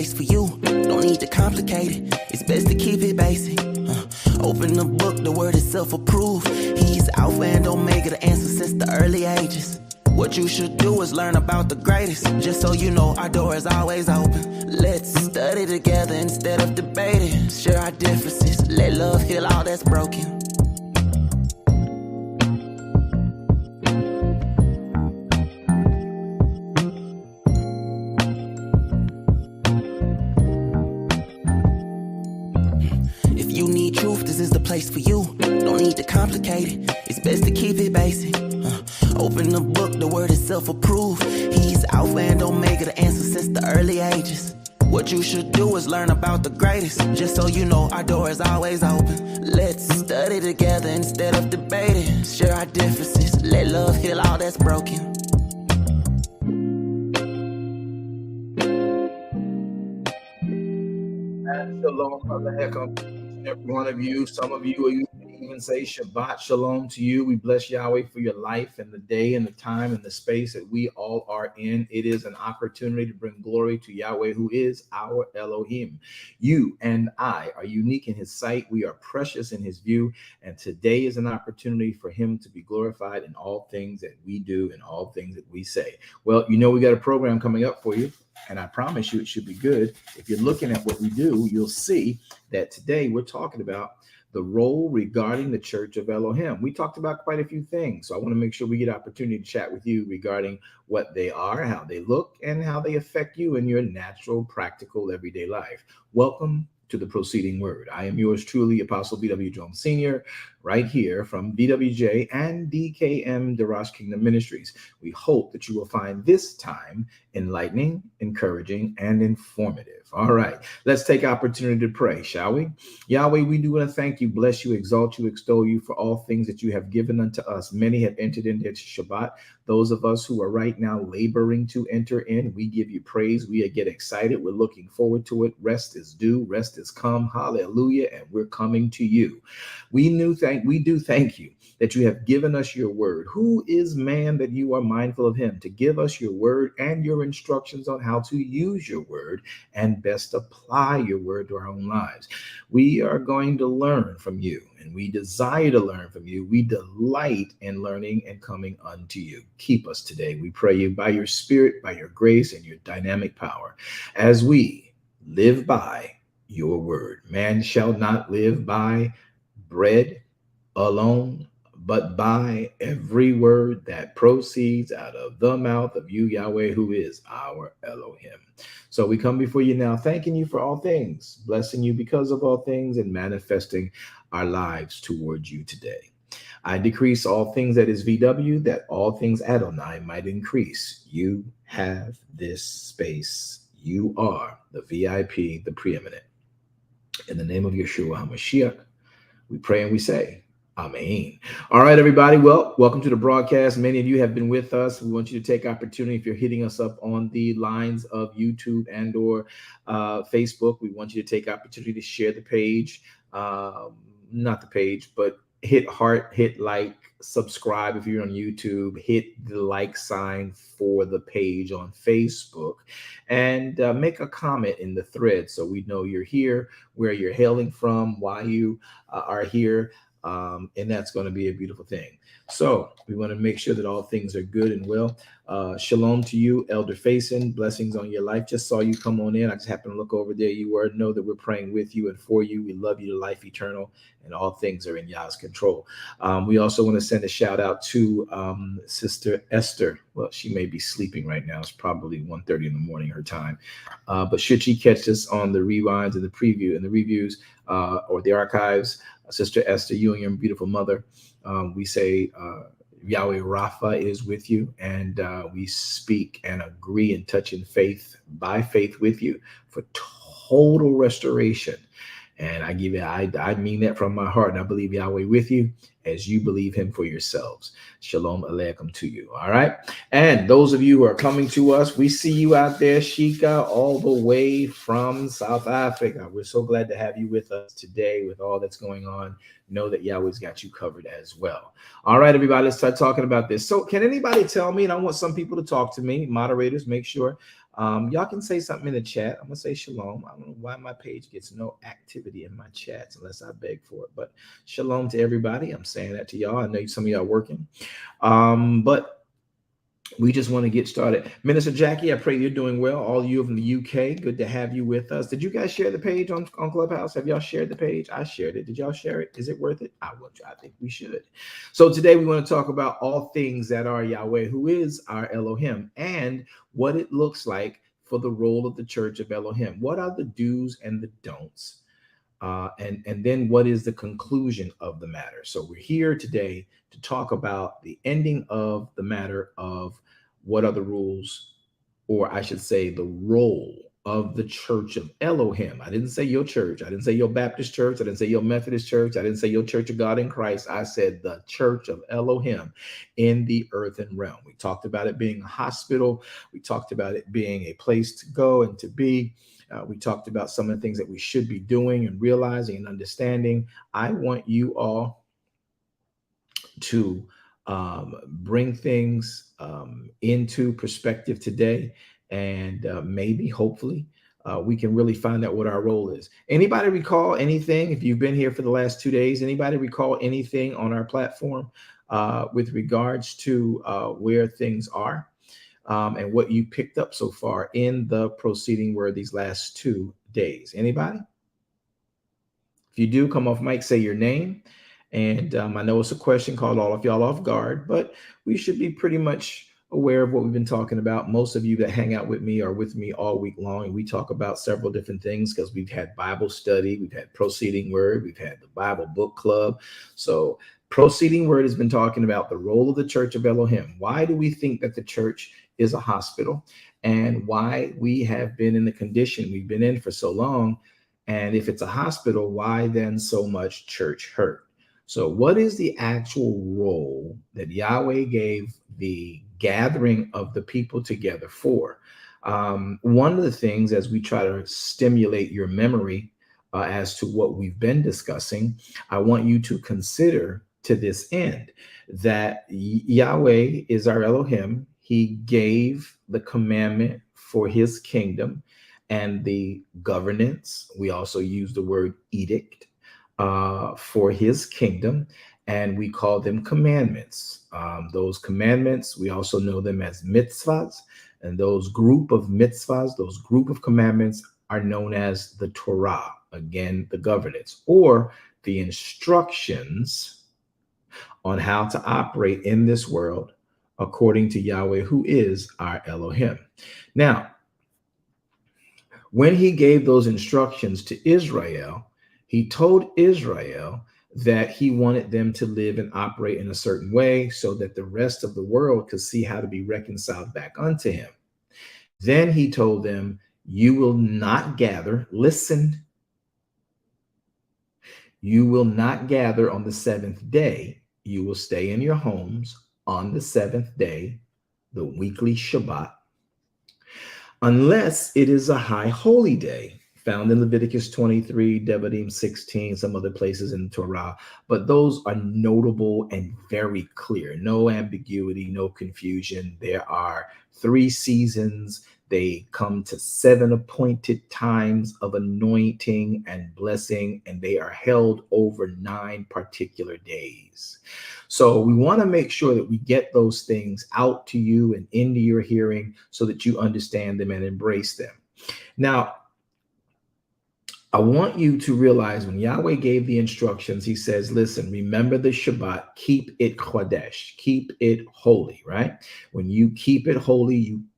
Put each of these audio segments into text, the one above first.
place for you. Don't need to complicate it. It's best to keep it basic. Open the book, the word itself approved. He's Alpha and Omega, the answer since the early ages. What you should do is learn about the greatest. Just so you know, our door is always open. Let's study together instead of debating. Share our differences. Let love heal all that's broken. If you need truth, this is the place for you. Don't need to complicate it. It's best to keep it basic. Open the book, the word itself approved. He's Alpha and Omega, the answer since the early ages. What you should do is learn about the greatest. Just so you know, our door is always open. Let's study together instead of debating. Share our differences. Let love heal all that's broken. And shalom, Brother Eckham. Every one of you, some of you even say Shabbat Shalom to you. We bless Yahweh for your life and the day and the time and the space that we all are in. It is an opportunity to bring glory to Yahweh, who is our Elohim. You and I are unique in his sight. We are precious in his view. And today is an opportunity for him to be glorified in all things that we do and all things that we say. Well, you know, we got a program coming up for you, and I promise you it should be good. If you're looking at what we do, you'll see that today we're talking about the role regarding the Church of Elohim. We talked about quite a few things, so I want to make sure we get an opportunity to chat with you regarding what they are, how they look, and how they affect you in your natural, practical, everyday life. Welcome to the Proceeding Word. I am yours truly, Apostle B.W. Jones Sr., right here from BWJ and DKM Darash Kingdom Ministries. We hope that you will find this time enlightening, encouraging, and informative. All right, let's take opportunity to pray, shall we? Yahweh, we do want to thank you, bless you, exalt you, extol you for all things that you have given unto us. Many have entered into Shabbat. Those of us who are right now laboring to enter in, we give you praise. We get excited. We're looking forward to it. Rest is due. Rest is come. Hallelujah. And we're coming to you. We do thank you that you have given us your word. Who is man that you are mindful of him to give us your word and your instructions on how to use your word and best apply your word to our own lives? We are going to learn from you, and we desire to learn from you. We delight in learning and coming unto you. Keep us today. We pray you by your spirit, by your grace, and your dynamic power as we live by your word. Man shall not live by bread alone, but by every word that proceeds out of the mouth of you, Yahweh, who is our Elohim. So we come before you now, thanking you for all things, blessing you because of all things, and manifesting our lives towards you today. I decrease all things that is VW, that all things Adonai might increase. You have this space. You are the VIP, the preeminent. In the name of Yeshua HaMashiach, we pray and we say, Amen. All right, everybody. Well, welcome to the broadcast. Many of you have been with us. We want you to take opportunity. If you're hitting us up on the lines of YouTube and or Facebook, we want you to take opportunity to share the page, not the page, but hit heart, hit like, subscribe if you're on YouTube, hit the like sign for the page on Facebook, and make a comment in the thread so we know you're here, where you're hailing from, why you are here. And that's going to be a beautiful thing. So we want to make sure that all things are good and well. Shalom to you, Elder Faison. Blessings on your life. Just saw you come on in. I just happened to look over there. You were. Know that we're praying with you and for you. We love you to life eternal, and all things are in Yah's control. We also want to send a shout out to Sister Esther. Well, she may be sleeping right now. It's probably 1:30 in the morning her time. But should she catch this on the rewinds and the preview and the reviews or the archives, Sister Esther, you and your beautiful mother, we say Yahweh Rapha is with you, and we speak and agree and touch in faith, by faith with you, for total restoration. And I give you, I mean that from my heart. And I believe Yahweh with you as you believe him for yourselves. Shalom Aleichem to you. All right. And those of you who are coming to us, we see you out there, Shika, all the way from South Africa. We're so glad to have you with us today with all that's going on. Know that Yahweh's got you covered as well. All right, everybody, let's start talking about this. So can anybody tell me, and I want some people to talk to me, moderators, make sure Y'all can say something in the chat. I'm gonna say shalom. I don't know why my page gets no activity in my chats unless I beg for it, but shalom to everybody. I'm saying that to y'all. I know some of y'all working, but we just want to get started. Minister Jackie, I pray you're doing well. All of you from the UK, good to have you with us. Did you guys share the page on Clubhouse? Have y'all shared the page? I shared it. Did y'all share it? Is it worth it? I think we should. So today we want to talk about all things that are Yahweh, who is our Elohim, and what it looks like for the role of the church of Elohim. What are the do's and the don'ts? And then what is the conclusion of the matter? So we're here today to talk about the ending of the matter of what are the rules, or I should say the role of the church of Elohim. I didn't say your church. I didn't say your Baptist church. I didn't say your Methodist church. I didn't say your Church of God in Christ. I said the church of Elohim in the earthen realm. We talked about it being a hospital. We talked about it being a place to go and to be. We talked about some of the things that we should be doing and realizing and understanding. I want you all to bring things into perspective today, and maybe, hopefully, we can really find out what our role is. Anybody recall anything? If you've been here for the last 2 days, anybody recall anything on our platform with regards to where things are? And what you picked up so far in the proceeding word these last 2 days. Anybody? If you do, come off mic, say your name. And I know it's a question called all of y'all off guard, but we should be pretty much aware of what we've been talking about. Most of you that hang out with me are with me all week long, and we talk about several different things because we've had Bible study, we've had proceeding word, we've had the Bible book club. So proceeding word has been talking about the role of the church of Elohim. Why do we think that the church is a hospital, and why we have been in the condition we've been in for so long? And if it's a hospital, why then so much church hurt? So what is the actual role that Yahweh gave the gathering of the people together for? One of the things, as we try to stimulate your memory as to what we've been discussing, I want you to consider to this end that Yahweh is our Elohim. He gave the commandment for his kingdom and the governance. We also use the word edict for his kingdom, and we call them commandments. Those commandments, we also know them as mitzvahs, and those group of mitzvahs, those group of commandments are known as the Torah, again, the governance, or the instructions on how to operate in this world according to Yahweh, who is our Elohim. Now, when he gave those instructions to Israel, he told Israel that he wanted them to live and operate in a certain way so that the rest of the world could see how to be reconciled back unto him. Then he told them, you will not gather, listen, you will not gather on the seventh day. You will stay in your homes on the seventh day, the weekly Shabbat, unless it is a high holy day, found in Leviticus 23, Devarim 16, some other places in the Torah. But those are notable and very clear. No ambiguity, no confusion. There are 3 seasons. They come to 7 appointed times of anointing and blessing, and they are held over 9 particular days. So we want to make sure that we get those things out to you and into your hearing so that you understand them and embrace them. Now, I want you to realize when Yahweh gave the instructions, he says, listen, remember the Shabbat, keep it Chodesh, keep it holy, right? When you keep it holy,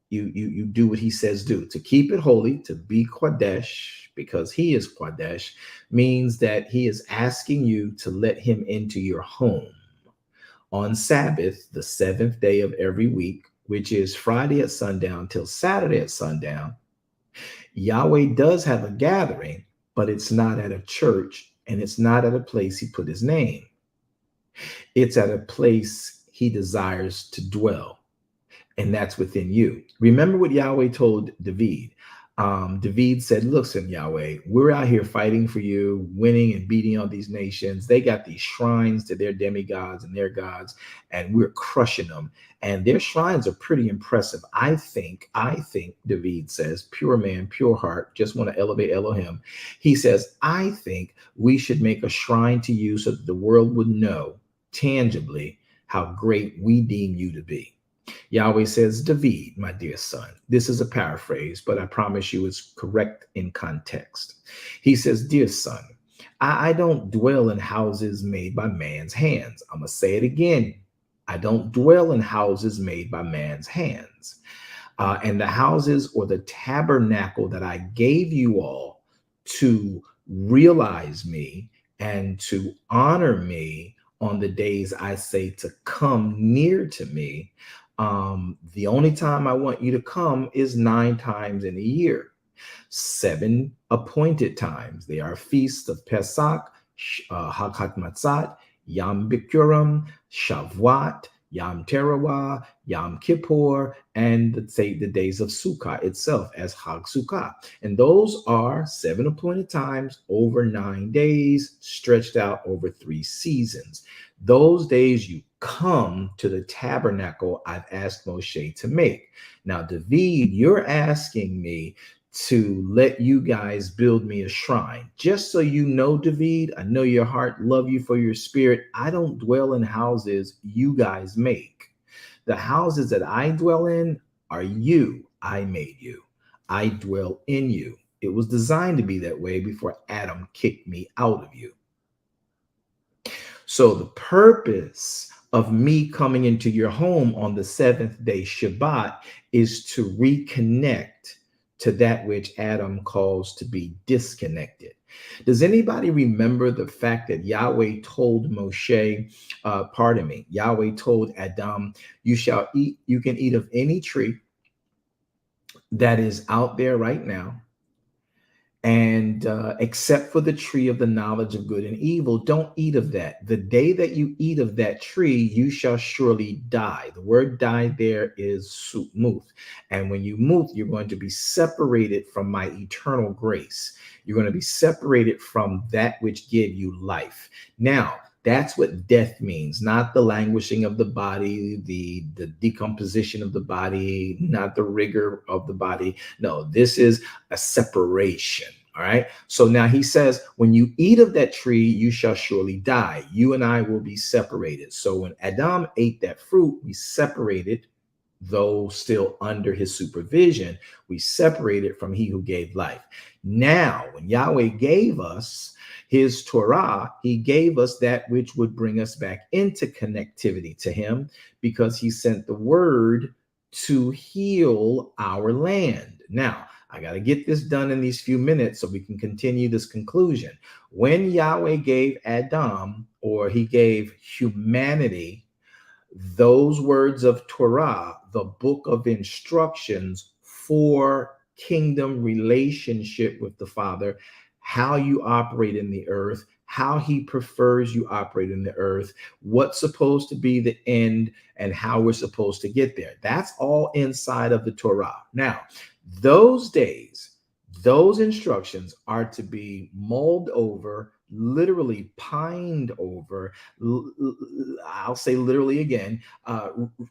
you do what he says do. To keep it holy, to be Chodesh, because he is Chodesh, means that he is asking you to let him into your home on Sabbath, the 7th day of every week, which is Friday at sundown till Saturday at sundown. Yahweh does have a gathering, but it's not at a church, and it's not at a place he put his name. It's at a place he desires to dwell, and that's within you. Remember what Yahweh told David. David said, listen, Yahweh, we're out here fighting for you, winning and beating all these nations. They got these shrines to their demigods and their gods, and we're crushing them. And their shrines are pretty impressive. I think, David says, pure man, pure heart, just want to elevate Elohim. He says, I think we should make a shrine to you so that the world would know tangibly how great we deem you to be. Yahweh says, David, my dear son, this is a paraphrase, but I promise you it's correct in context. He says, dear son, I don't dwell in houses made by man's hands. I'm going to say it again. I don't dwell in houses made by man's hands. And the houses or the tabernacle that I gave you all to realize me and to honor me on the days I say to come near to me. The only time I want you to come is 9 times in a year. 7 appointed times. They are feasts of Pesach, Hakat Matzat, Yom Bikurim, Shavuot, Yom Teruah, Yom Kippur, and the days of Sukkah itself as Hag Sukkah. And those are 7 appointed times over 9 days, stretched out over 3 seasons. Those days you come to the tabernacle I've asked Moshe to make. Now, David, you're asking me to let you guys build me a shrine. Just so you know, David, I know your heart, love you for your spirit. I don't dwell in houses you guys make. The houses that I dwell in are you. I made you. I dwell in you. It was designed to be that way before Adam kicked me out of you. So the purpose of me coming into your home on the 7th day Shabbat is to reconnect to that which Adam calls to be disconnected. Does anybody remember the fact that Yahweh told Moshe, Yahweh told Adam, you can eat of any tree that is out there right now, and except for the tree of the knowledge of good and evil, don't eat of that. The day that you eat of that tree, you shall surely die. The word die there is muth. And when you muth, you're going to be separated from my eternal grace. You're going to be separated from that which gave you life. Now, that's what death means, not the languishing of the body, the decomposition of the body, not the rigor of the body. No, this is a separation. All right. So now he says, when you eat of that tree, you shall surely die. You and I will be separated. So when Adam ate that fruit, we separated, though still under his supervision, we separated from he who gave life. Now, when Yahweh gave us his Torah, he gave us that which would bring us back into connectivity to him, because he sent the word to heal our land. Now, I got to get this done in these few minutes so we can continue this conclusion. When Yahweh gave Adam, or he gave humanity, those words of Torah, the book of instructions for kingdom relationship with the Father, how you operate in the earth, how he prefers you operate in the earth, what's supposed to be the end, and how we're supposed to get there. That's all inside of the Torah. Now, those days, those instructions are to be mulled over, literally pined over. I'll say literally again,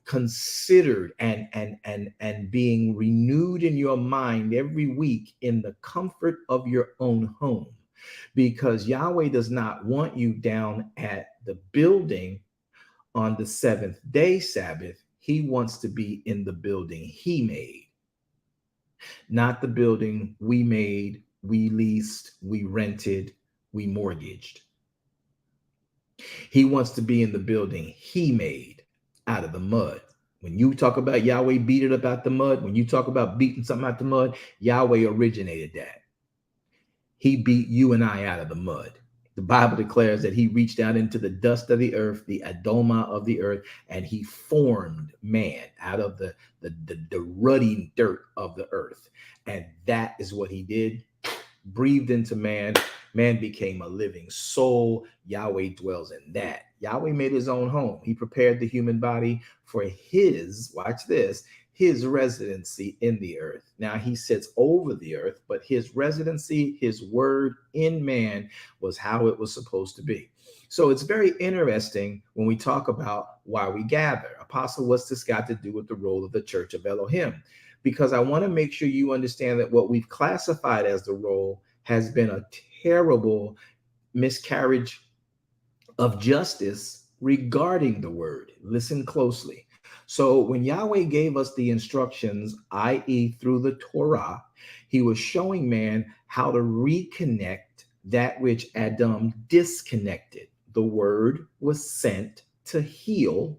considered and being renewed in your mind every week in the comfort of your own home, because Yahweh does not want you down at the building on the 7th day Sabbath. He wants to be in the building he made, not the building we made, we leased, we rented, we mortgaged. He wants to be in the building he made out of the mud. When you talk about Yahweh beat it up out the mud, when you talk about beating something out the mud, Yahweh originated that. He beat you and I out of the mud. The Bible declares that he reached out into the dust of the earth, the Adoma of the earth, and he formed man out of the ruddy dirt of the earth. And that is what he did. Breathed into man. Man became a living soul. Yahweh dwells in that. Yahweh made his own home. He prepared the human body for his, watch this, his residency in the earth. Now he sits over the earth, but his residency, his word in man was how it was supposed to be. So it's very interesting when we talk about why we gather. Apostle, what's this got to do with the role of the church of Elohim? Because I want to make sure you understand that what we've classified as the role has been a terrible miscarriage of justice regarding the word. Listen closely. So when Yahweh gave us the instructions, i.e., through the Torah, he was showing man how to reconnect that which Adam disconnected. The word was sent to heal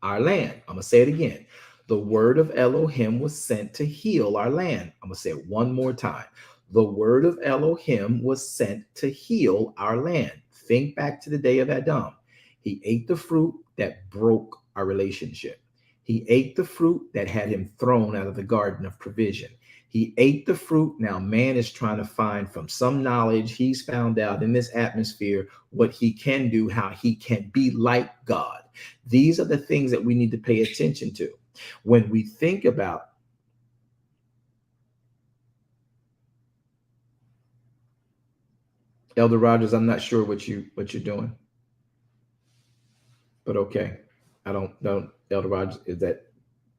our land. I'm going to say it again. The word of Elohim was sent to heal our land. I'm going to say it one more time. The word of Elohim was sent to heal our land. Think back to the day of Adam. He ate the fruit that broke our relationship. He ate the fruit that had him thrown out of the garden of provision. He ate the fruit. Now man is trying to find from some knowledge he's found out in this atmosphere what he can do, how he can be like God. These are the things that we need to pay attention to. When we think about Elder Rogers, I'm not sure what you're doing, but okay. I don't Elder Rogers, is that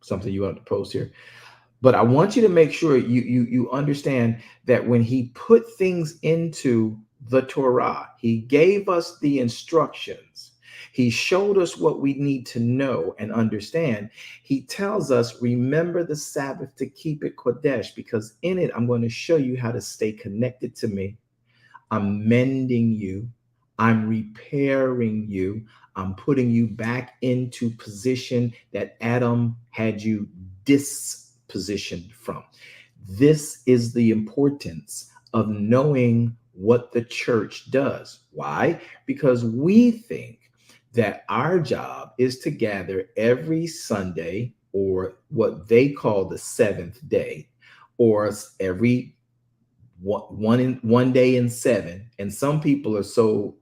something you want to post here? But I want you to make sure you understand that when he put things into the Torah, he gave us the instructions. He showed us what we need to know and understand. He tells us, remember the Sabbath to keep it Kodesh, because in it, I'm going to show you how to stay connected to me. I'm mending you. I'm repairing you. I'm putting you back into position that Adam had you dispositioned from. This is the importance of knowing what the church does. Why? Because we think that our job is to gather every Sunday, or what they call the seventh day, or every one day in seven. And some people are so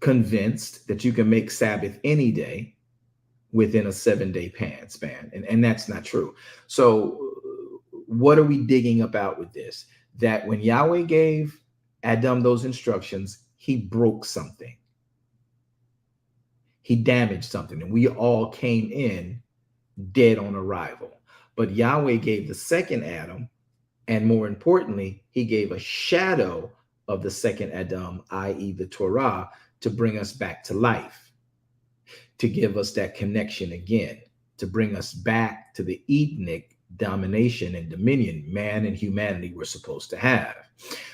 convinced that you can make Sabbath any day within a 7-day span. And that's not true. So what are we digging about with this? That when Yahweh gave Adam those instructions, he broke something. He damaged something, and we all came in dead on arrival. But Yahweh gave the second Adam, and more importantly, he gave a shadow of the second Adam, i.e. the Torah, to bring us back to life, to give us that connection again, to bring us back to the Edenic domination and dominion man and humanity were supposed to have.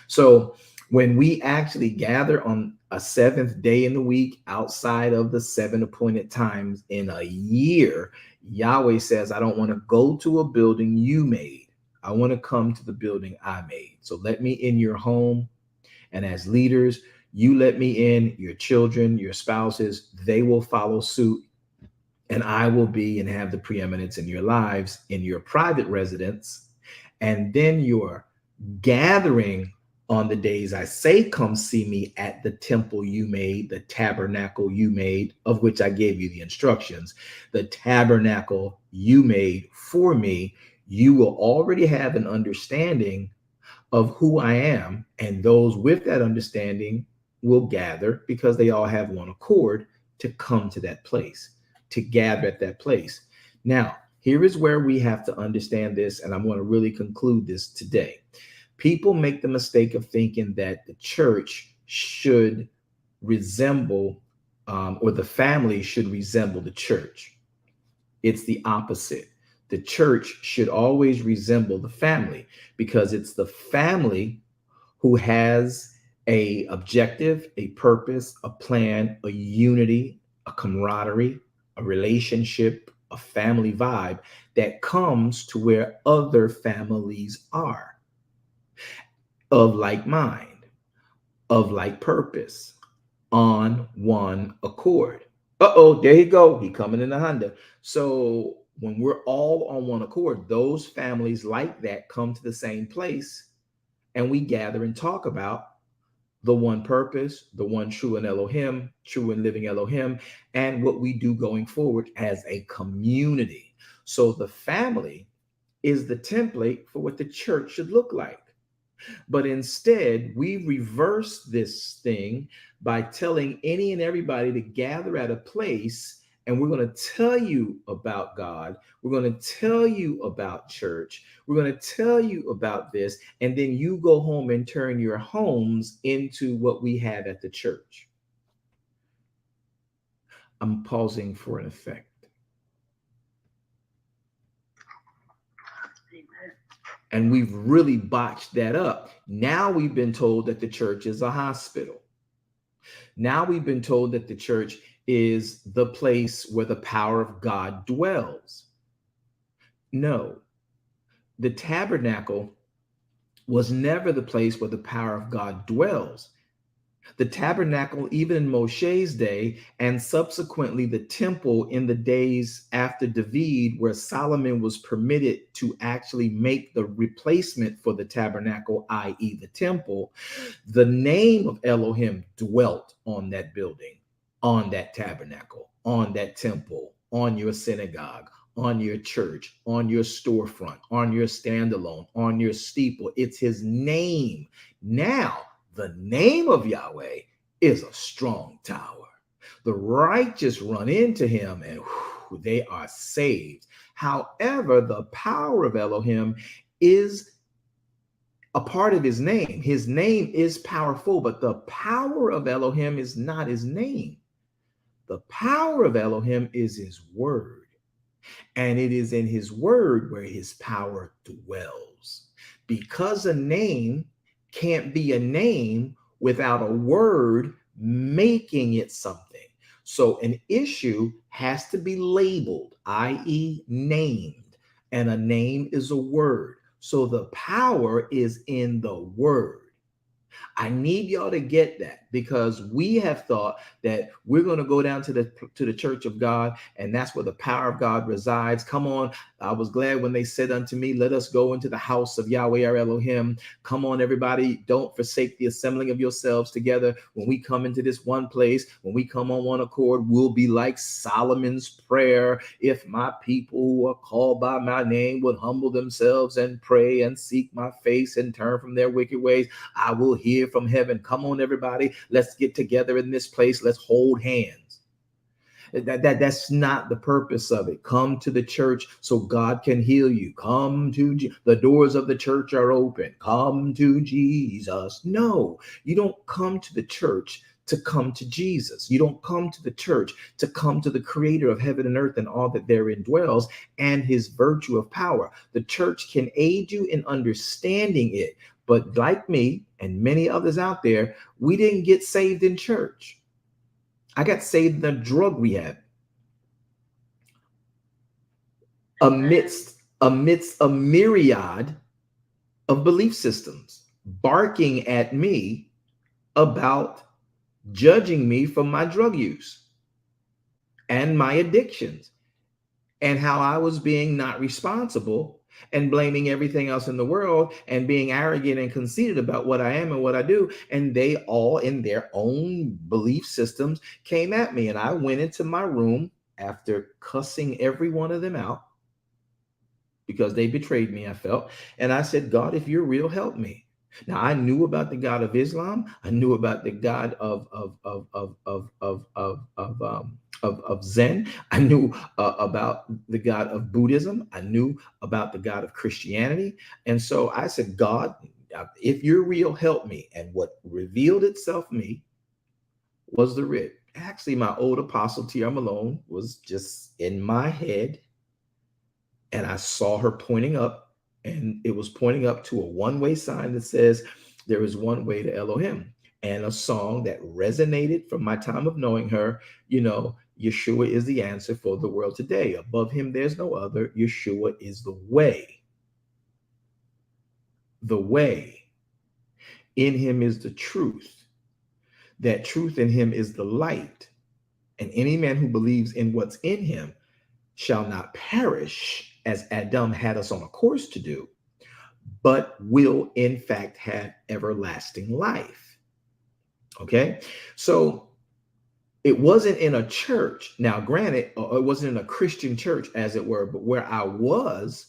So when we actually gather on a seventh day in the week, outside of the 7 appointed times in a year, Yahweh says, I don't want to go to a building you made. I want to come to the building I made. So let me in your home. And as leaders, you let me in, your children, your spouses, they will follow suit. And I will be and have the preeminence in your lives, in your private residence. And then your gathering on the days I say, come see me at the temple you made, the tabernacle you made, of which I gave you the instructions, the tabernacle you made for me, you will already have an understanding of who I am. And those with that understanding will gather because they all have one accord to come to that place, to gather at that place. Now, here is where we have to understand this, and I'm going to really conclude this today. People make the mistake of thinking that the church should resemble, or the family should resemble the church. It's the opposite. The church should always resemble the family, because it's the family who has a objective, a purpose, a plan, a unity, a camaraderie, a relationship, a family vibe that comes to where other families are, of like mind, of like purpose, on one accord. Uh-oh, there you go. He coming in the Honda. So when we're all on one accord, those families like that come to the same place, and we gather and talk about the one purpose, the one true and Elohim, true and living Elohim, and what we do going forward as a community. So the family is the template for what the church should look like. But instead, we reverse this thing by telling any and everybody to gather at a place, and we're going to tell you about God. We're going to tell you about church. We're going to tell you about this. And then you go home and turn your homes into what we have at the church. I'm pausing for an effect. And we've really botched that up. Now we've been told that the church is a hospital. Now we've been told that the church is the place where the power of God dwells. No, the tabernacle was never the place where the power of God dwells. The tabernacle, even in Moshe's day, and subsequently the temple in the days after David, where Solomon was permitted to actually make the replacement for the tabernacle, i.e. the temple, the name of Elohim dwelt on that building, on that tabernacle, on that temple, on your synagogue, on your church, on your storefront, on your standalone, on your steeple. It's his name. Now, the name of Yahweh is a strong tower. The righteous run into him and they are saved. However, the power of Elohim is a part of his name. His name is powerful, but the power of Elohim is not his name. The power of Elohim is his word. And it is in his word where his power dwells. Because a name can't be a name without a word making it something. So an issue has to be labeled, i.e. named, and a name is a word. So the power is in the word. I need y'all to get that, because we have thought that we're going to go down to the church of God, and that's where the power of God resides. Come on. I was glad when they said unto me, let us go into the house of Yahweh our Elohim. Come on, everybody. Don't forsake the assembling of yourselves together. When we come into this one place, when we come on one accord, we'll be like Solomon's prayer. If my people who are called by my name would humble themselves and pray and seek my face and turn from their wicked ways, I will hear from heaven. Come on, everybody. Let's get together in this place. Let's hold hands. That's not the purpose of it. Come to the church so God can heal you. Come to the doors of the church are open. Come to Jesus. No, you don't come to the church to come to Jesus. You don't come to the church to come to the creator of heaven and earth and all that therein dwells and his virtue of power. The church can aid you in understanding it. But like me and many others out there, we didn't get saved in church. I got saved in the drug rehab amidst a myriad of belief systems barking at me about judging me for my drug use and my addictions and how I was being not responsible and blaming everything else in the world and being arrogant and conceited about what I am and what I do. And they all in their own belief systems came at me. And I went into my room after cussing every one of them out because they betrayed me, I felt. And I said, God, if you're real, help me. Now I knew about the God of Islam. I knew about the God of Zen. I knew about the God of Buddhism. I knew about the God of Christianity. And so I said, God, if you're real, help me. And what revealed itself to me was the writ. Actually, my old apostle T.R. Malone was just in my head, and I saw her pointing up. And it was pointing up to a one-way sign that says, there is one way to Elohim. And a song that resonated from my time of knowing her, Yeshua is the answer for the world today. Above him, there's no other. Yeshua is the way. The way. In him is the truth. That truth in him is the light. And any man who believes in what's in him shall not perish, as Adam had us on a course to do, but will in fact have everlasting life. Okay. So it wasn't in a church. Now, granted, it wasn't in a Christian church, as it were, but where I was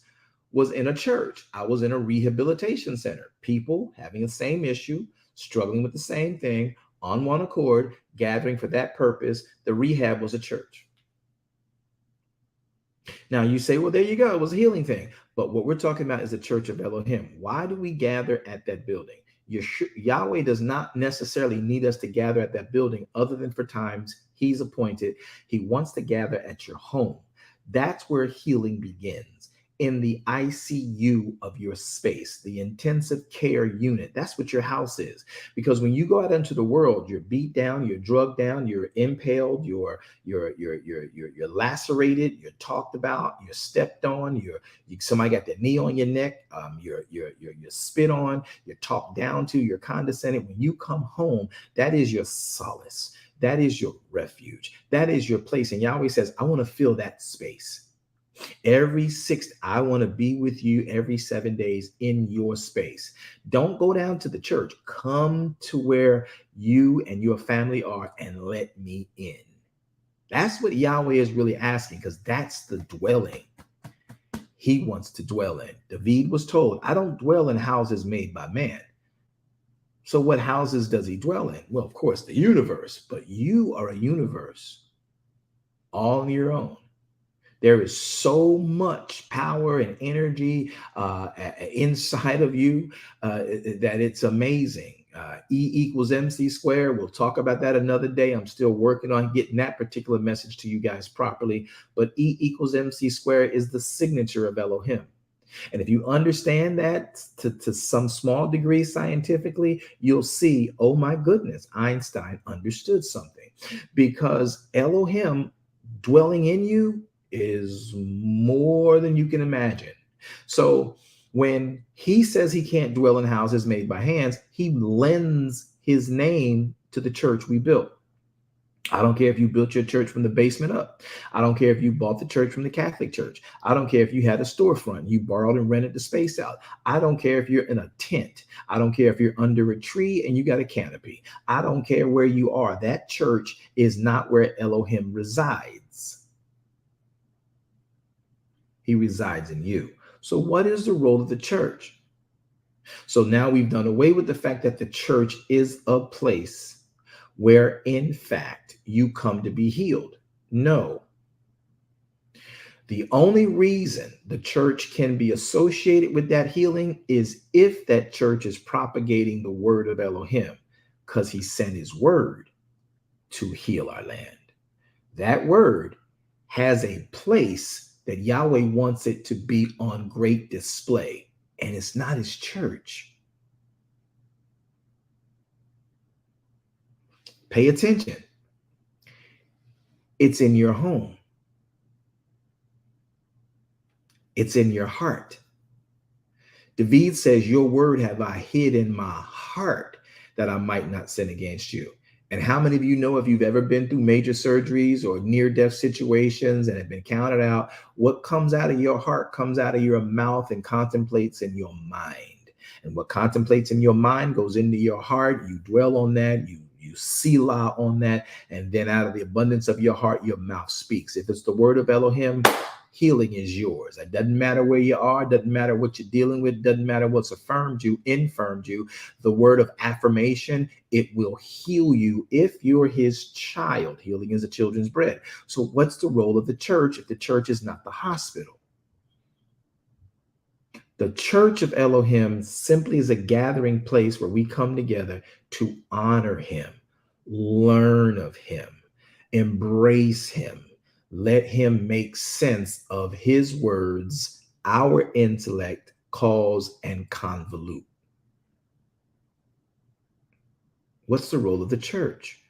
in a church. I was in a rehabilitation center. People having the same issue, struggling with the same thing, on one accord, gathering for that purpose. The rehab was a church. Now you say, well, there you go. It was a healing thing. But what we're talking about is the church of Elohim. Why do we gather at that building? Yahweh does not necessarily need us to gather at that building other than for times he's appointed. He wants to gather at your home. That's where healing begins, in the ICU of your space, the intensive care unit. That's what your house is. Because when you go out into the world, you're beat down, you're drugged down, you're impaled, you're lacerated, you're talked about, you're stepped on, somebody got their knee on your neck, you're spit on, you're talked down to, you're condescended. When you come home, that is your solace. That is your refuge. That is your place. And Yahweh says, I want to fill that space. I want to be with you every 7 days in your space. Don't go down to the church. Come to where you and your family are and let me in. That's what Yahweh is really asking, because that's the dwelling he wants to dwell in. David was told, I don't dwell in houses made by man. So what houses does he dwell in? Well, of course, the universe, but you are a universe all on your own. There is so much power and energy inside of you that it's amazing. E equals MC squared. We'll talk about that another day. I'm still working on getting that particular message to you guys properly. But E equals MC squared is the signature of Elohim. And if you understand that to some small degree scientifically, you'll see, oh my goodness, Einstein understood something. Because Elohim dwelling in you is more than you can imagine. So when he says he can't dwell in houses made by hands, he lends his name to the church we built. I don't care if you built your church from the basement up. I don't care if you bought the church from the Catholic Church. I don't care if you had a storefront, you borrowed and rented the space out. I don't care if you're in a tent. I don't care if you're under a tree and you got a canopy. I don't care where you are. That church is not where Elohim resides. He resides in you. So what is the role of the church? So now we've done away with the fact that the church is a place where, in fact, you come to be healed. No. The only reason the church can be associated with that healing is if that church is propagating the word of Elohim, because he sent his word to heal our land. That word has a place that Yahweh wants it to be on great display, and it's not his church. Pay attention. It's in your home. It's in your heart. David says, your word have I hid in my heart that I might not sin against you. And how many of you know, if you've ever been through major surgeries or near-death situations and have been counted out, what comes out of your heart comes out of your mouth and contemplates in your mind. And what contemplates in your mind goes into your heart. You dwell on that. You selah on that. And then out of the abundance of your heart, your mouth speaks. If it's the word of Elohim, healing is yours. It doesn't matter where you are, doesn't matter what you're dealing with, doesn't matter what's infirmed you. The word of affirmation, it will heal you if you're his child. Healing is a children's bread. So what's the role of the church if the church is not the hospital? The church of Elohim simply is a gathering place where we come together to honor him, learn of him, embrace him. Let him make sense of his words our intellect calls and convolute. What's the role of the church?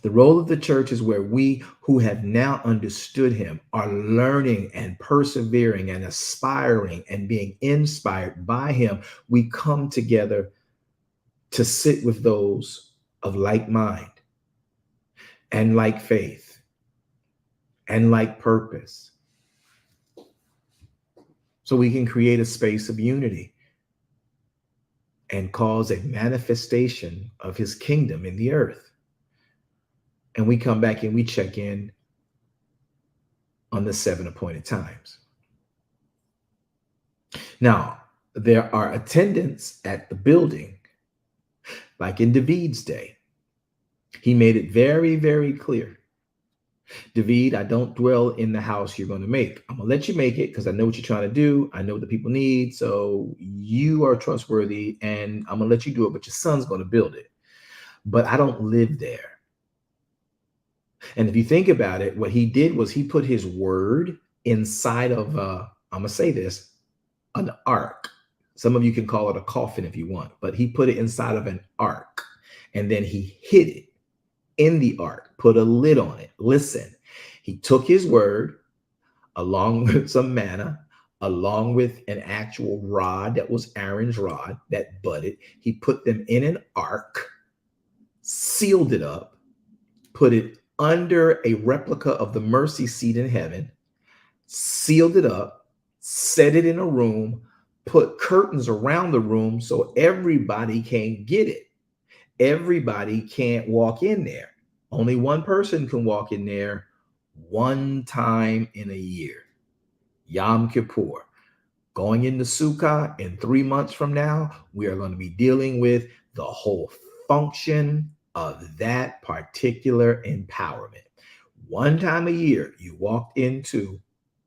The role of the church is where we who have now understood him are learning and persevering and aspiring and being inspired by him. We come together to sit with those of like mind and like faith and like purpose, so we can create a space of unity. and cause a manifestation of his kingdom in the earth. And we come back and we check in on the 7 appointed times. Now, there are attendants at the building, like in David's day. He made it very, very clear. David, I don't dwell in the house you're going to make. I'm going to let you make it because I know what you're trying to do. I know what the people need. So you are trustworthy and I'm going to let you do it, but your son's going to build it. But I don't live there. And if you think about it, what he did was he put his word inside of, I'm going to say this, an ark. Some of you can call it a coffin if you want, but he put it inside of an ark and then he hid it in the ark, put a lid on it. Listen, he took his word along with some manna, along with an actual rod that was Aaron's rod that budded. He put them in an ark, sealed it up, put it under a replica of the mercy seat in heaven, sealed it up, set it in a room, put curtains around the room so everybody can't get it. Everybody can't walk in there. Only one person can walk in there one time in a year. Yom Kippur. Going into Sukkah in 3 months from now, we are going to be dealing with the whole function of that particular empowerment. One time a year, you walked into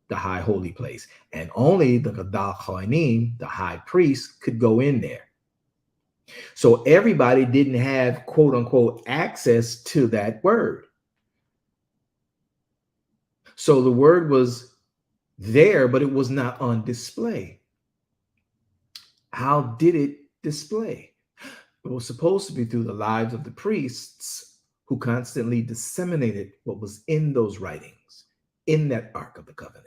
the high holy place, and only the Gadol Kohanim, the high priest, could go in there. So everybody didn't have quote unquote access to that word. So the word was there, but it was not on display. How did it display? It was supposed to be through the lives of the priests who constantly disseminated what was in those writings, in that Ark of the Covenant,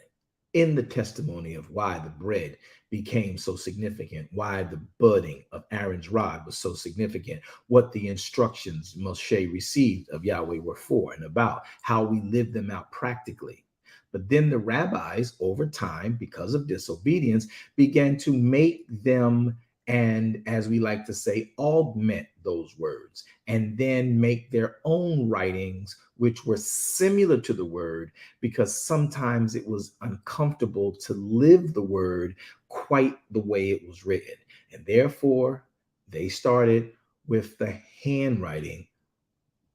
in the testimony of why the bread became so significant, why the budding of Aaron's rod was so significant, what the instructions Moshe received of Yahweh were for and about, how we live them out practically. But then the rabbis, over time, because of disobedience, began to make them, and as we like to say, augment those words, and then make their own writings, which were similar to the word, because sometimes it was uncomfortable to live the word quite the way it was written. And therefore, they started with the handwriting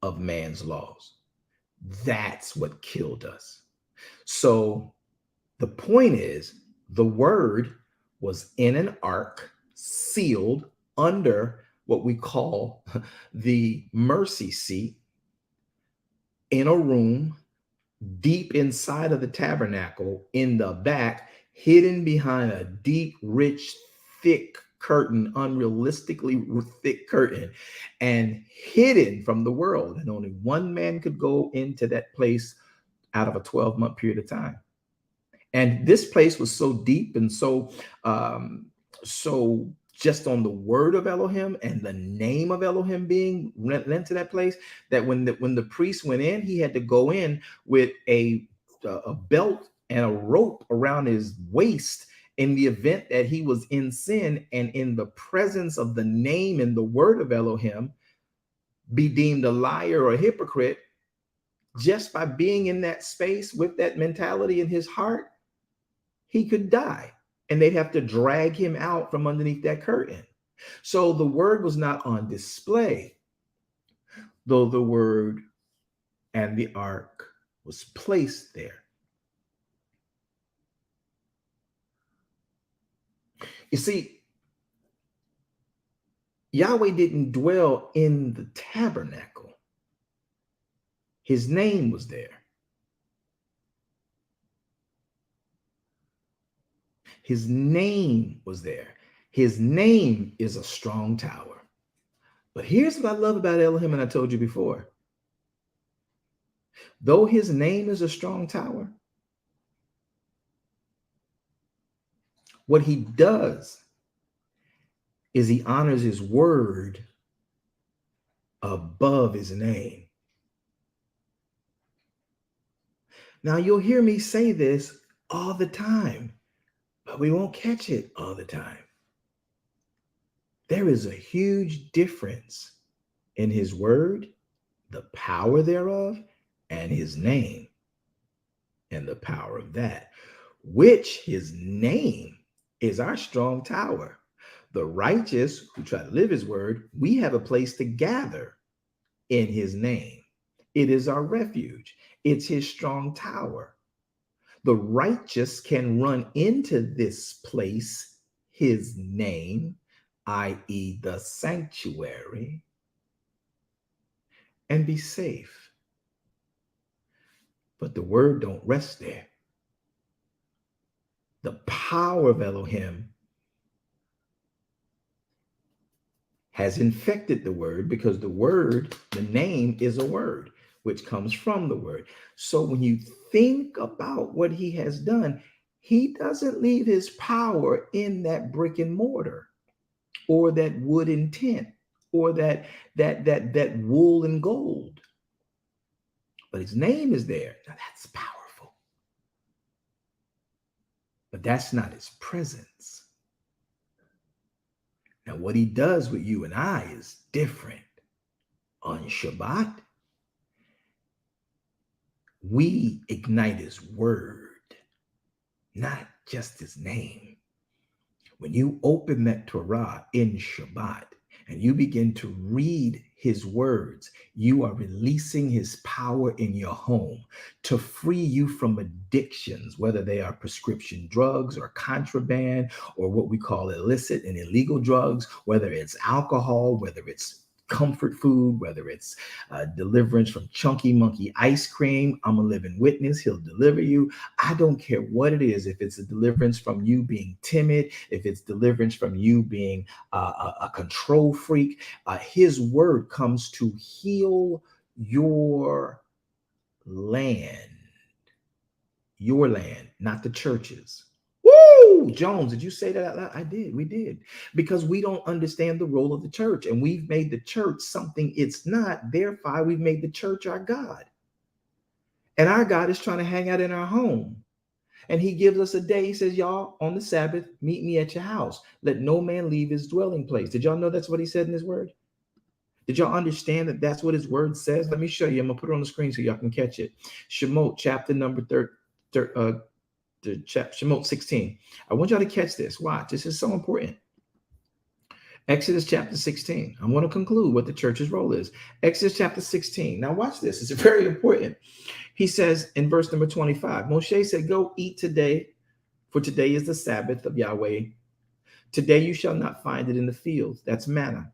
of man's laws. That's what killed us. So the point is, the word was in an ark, sealed under what we call the mercy seat, in a room deep inside of the tabernacle, in the back, hidden behind a deep, rich, thick curtain, unrealistically thick curtain, and hidden from the world. And only one man could go into that place out of a 12-month period of time. And this place was so deep and so just on the word of Elohim and the name of Elohim being lent to that place, that when the priest went in, he had to go in with a belt and a rope around his waist in the event that he was in sin and in the presence of the name and the word of Elohim, be deemed a liar or a hypocrite just by being in that space with that mentality in his heart. He could die, and they'd have to drag him out from underneath that curtain. So the word was not on display, though the word and the ark was placed there. You see, Yahweh didn't dwell in the tabernacle. His name was there. His name was there. His name is a strong tower. But here's what I love about Elohim, and I told you before. Though his name is a strong tower, what he does is he honors his word above his name. Now, you'll hear me say this all the time, but we won't catch it all the time. There is a huge difference in his word, the power thereof, and his name and the power of that, which his name is our strong tower. The righteous who try to live his word, we have a place to gather in his name. It is our refuge. It's his strong tower. The righteous can run into this place, his name, i.e., the sanctuary, and be safe. But the word don't rest there. The power of Elohim has infected the word, because the word, the name is a word, which comes from the word. So when you think about what he has done, he doesn't leave his power in that brick and mortar or that wooden tent or that wool and gold. But his name is there. Now that's powerful. But that's not his presence. Now, what he does with you and I is different. On Shabbat, we ignite his word, not just his name. When you open that Torah in Shabbat and you begin to read his words, you are releasing his power in your home to free you from addictions, whether they are prescription drugs or contraband or what we call illicit and illegal drugs, whether it's alcohol, whether it's comfort food, whether it's deliverance from Chunky Monkey ice cream. I'm a living witness. He'll deliver you. I don't care what it is. If it's a deliverance from you being timid, if it's deliverance from you being a control freak, his word comes to heal your land, not the churches. Woo! Jones, did you say that out loud? I did. We did. Because we don't understand the role of the church, and we've made the church something it's not. Therefore, we've made the church our God. And our God is trying to hang out in our home. And he gives us a day. He says, y'all, on the Sabbath, meet me at your house. Let no man leave his dwelling place. Did y'all know that's what he said in his word? Did y'all understand that that's what his word says? Let me show you. I'm going to put it on the screen so y'all can catch it. Shemot, chapter number Shemot 16. I want y'all to catch this. Watch. This is so important. Exodus chapter 16. I want to conclude what the church's role is. Exodus chapter 16. Now watch this. It's very important. He says in verse number 25, Moshe said, go eat today, for today is the Sabbath of Yahweh. Today you shall not find it in the fields. That's manna.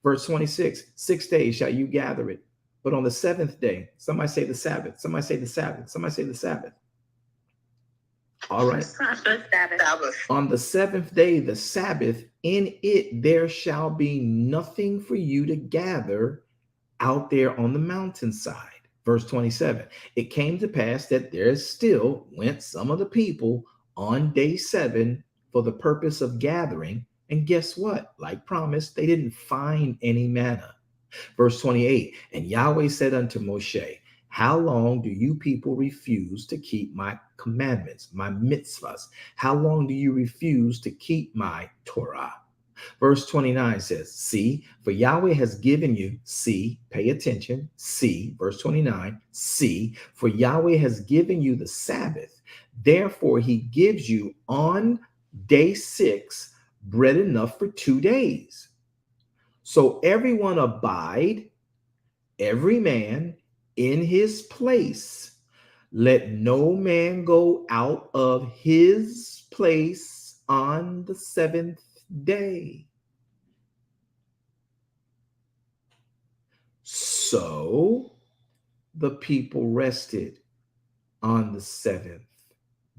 Verse 26, 6 days shall you gather it. But on the seventh day, somebody say the Sabbath. Somebody say the Sabbath. Somebody say the Sabbath. All right. Sabbath. On the seventh day, the Sabbath, in it there shall be nothing for you to gather out there on the mountainside. Verse 27, it came to pass that there still went some of the people on day 7 for the purpose of gathering. And guess what? Like promised, they didn't find any manna. Verse 28, and Yahweh said unto Moshe, how long do you people refuse to keep my commandments, my mitzvahs? How long do you refuse to keep my Torah? Verse 29 says, see, for Yahweh has given you, see, pay attention, see, verse 29, see, for Yahweh has given you the Sabbath. Therefore, he gives you on day 6 bread enough for 2 days. So everyone abide, every man in his place. Let no man go out of his place on the 7th day. So the people rested on the 7th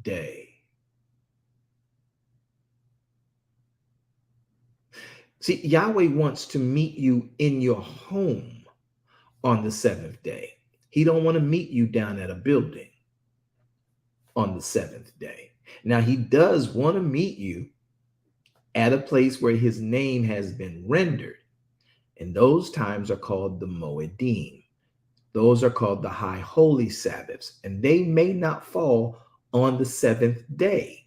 day. See, Yahweh wants to meet you in your home on the 7th day. He don't want to meet you down at a building on the 7th day. Now, he does want to meet you at a place where his name has been rendered. And those times are called the Moedim. Those are called the high holy Sabbaths. And they may not fall on the 7th day.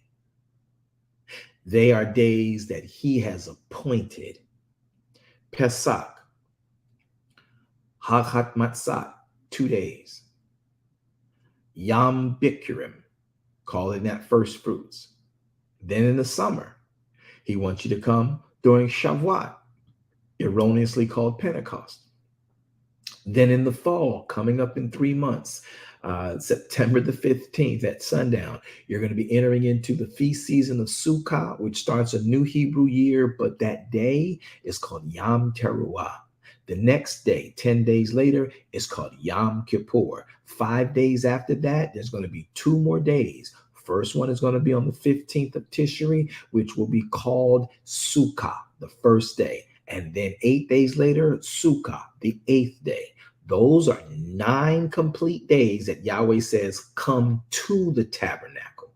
They are days that he has appointed Pesach, Hagat Matzah, 2 days. Yom Bikurim, calling that first fruits. Then in the summer, he wants you to come during Shavuot, erroneously called Pentecost. Then in the fall, coming up in 3 months, September the 15th at sundown, you're going to be entering into the feast season of Sukkah, which starts a new Hebrew year, but that day is called Yom Teruah. The next day, 10 days later, is called Yom Kippur. 5 days after that, there's going to be 2 more days. First one is going to be on the 15th of Tishri, which will be called Sukkah, the first day. And then 8 days later, Sukkah, the 8th day. Those are 9 complete days that Yahweh says, come to the tabernacle.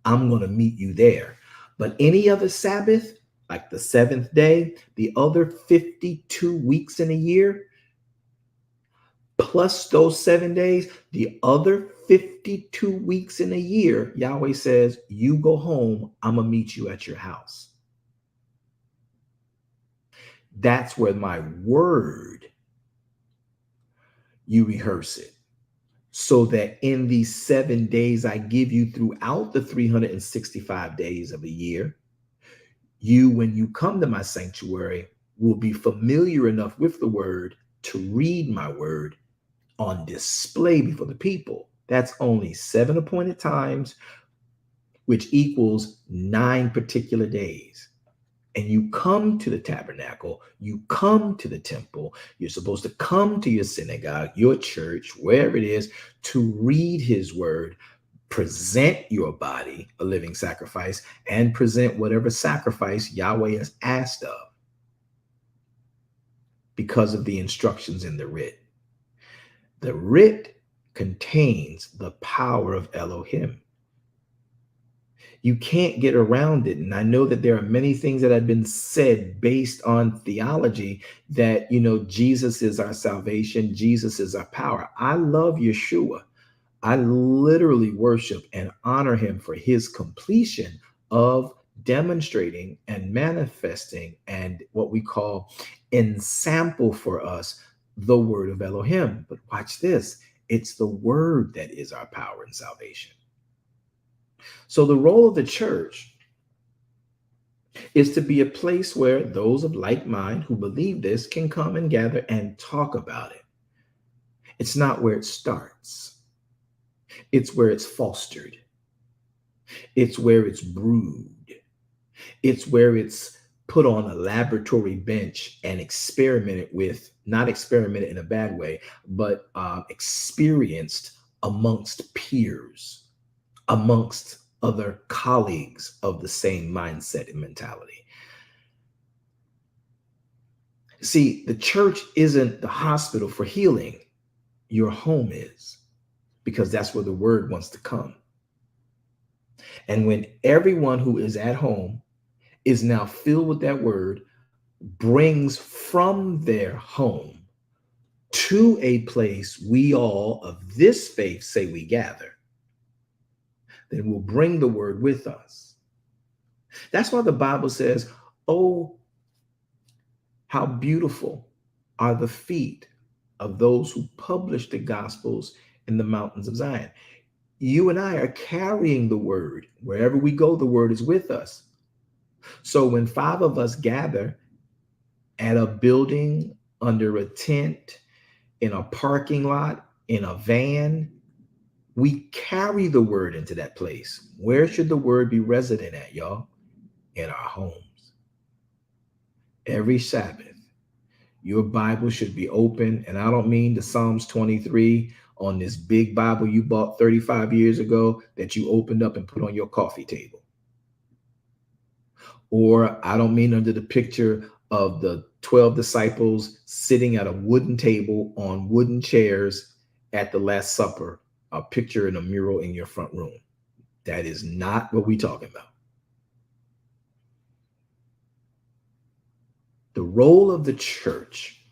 I'm going to meet you there. But any other Sabbath, like the 7th day, the other 52 weeks in a year, plus those 7 days, the other 52 weeks in a year, Yahweh says, you go home, I'm going to meet you at your house. That's where my word, you rehearse it. So that in these 7 days I give you throughout the 365 days of a year, you, when you come to my sanctuary, will be familiar enough with the word to read my word on display before the people. That's only 7 appointed times, which equals 9 particular days. And you come to the tabernacle, you come to the temple, you're supposed to come to your synagogue, your church, wherever it is, to read his word, present your body, a living sacrifice, and present whatever sacrifice Yahweh has asked of because of the instructions in the writ. The writ contains the power of Elohim. You can't get around it. And I know that there are many things that have been said based on theology that, Jesus is our salvation. Jesus is our power. I love Yeshua. I literally worship and honor him for his completion of demonstrating and manifesting and what we call ensample for us, the word of Elohim. But watch this. It's the word that is our power and salvation. So the role of the church is to be a place where those of like mind who believe this can come and gather and talk about it. It's not where it starts. It's where it's fostered. It's where it's brewed. It's where it's put on a laboratory bench and experimented with, not experimented in a bad way, but experienced amongst peers, amongst other colleagues of the same mindset and mentality. See, the church isn't the hospital for healing. Your home is, because that's where the word wants to come. And when everyone who is at home is now filled with that word, brings from their home to a place we all of this faith say we gather, then we'll bring the word with us. That's why the Bible says, oh, how beautiful are the feet of those who publish the gospels in the mountains of Zion. You and I are carrying the word. Wherever we go, the word is with us. So when 5 of us gather at a building, under a tent, in a parking lot, in a van, we carry the word into that place. Where should the word be resident at, y'all? In our homes. Every Sabbath, your Bible should be open. And I don't mean the Psalms 23 on this big Bible you bought 35 years ago that you opened up and put on your coffee table. Or I don't mean under the picture of the 12 disciples sitting at a wooden table on wooden chairs at the Last Supper, a picture in a mural in your front room. That is not what we're talking about. The role of the church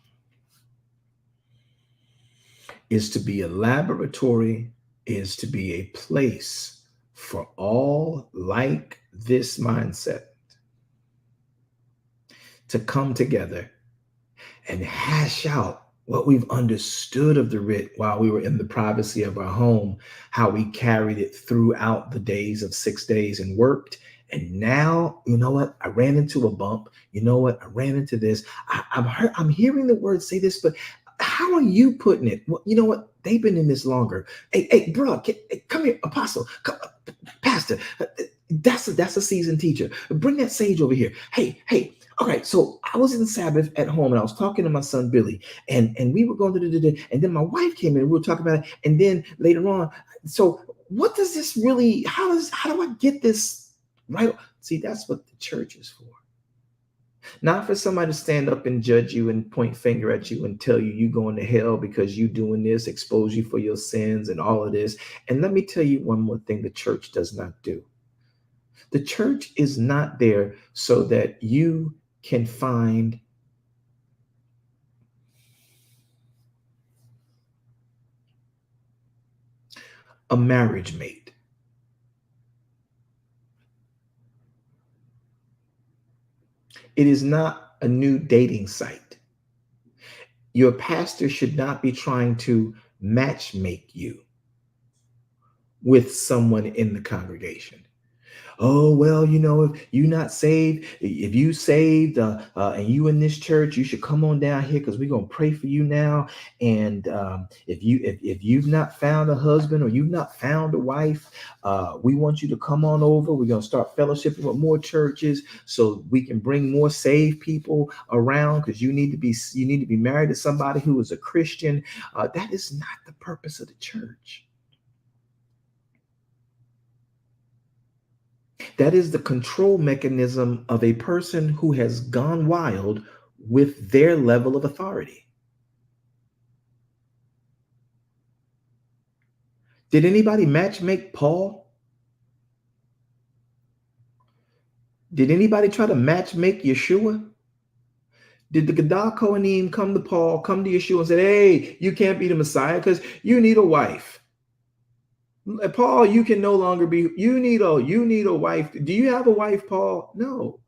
is to be a laboratory, is to be a place for all like this mindset to come together and hash out what we've understood of the writ while we were in the privacy of our home, how we carried it throughout the days of 6 days and worked. And now, you know what? I ran into a bump. You know what? I ran into this. I'm hearing the word say this, but how are you putting it? Well, you know what? They've been in this longer. Hey, bro, come here, apostle, pastor. That's a seasoned teacher. Bring that sage over here. Hey. All right, so I was in Sabbath at home and I was talking to my son Billy, and we were going to and then my wife came in and we were talking about it, and then later on, so what does this really? How do I get this right? See, that's what the church is for. Not for somebody to stand up and judge you and point finger at you and tell you going to hell because you doing this, expose you for your sins and all of this. And let me tell you one more thing the church does not do. The church is not there so that you can find a marriage mate. It is not a new dating site. Your pastor should not be trying to matchmake you with someone in the congregation. Oh, well, if you're not saved, if you saved and you in this church, you should come on down here because we're going to pray for you now. And if you've not found a husband or you've not found a wife, we want you to come on over. We're going to start fellowshipping with more churches so we can bring more saved people around, because you need to be married to somebody who is a Christian. That is not the purpose of the church. That is the control mechanism of a person who has gone wild with their level of authority. Did anybody matchmake Paul? Did anybody try to matchmake Yeshua? Did the Gadol Kohanim come to Paul, come to Yeshua and say, hey, you can't be the Messiah because you need a wife? Paul, you can no longer be, you need a wife. Do you have a wife, Paul? No.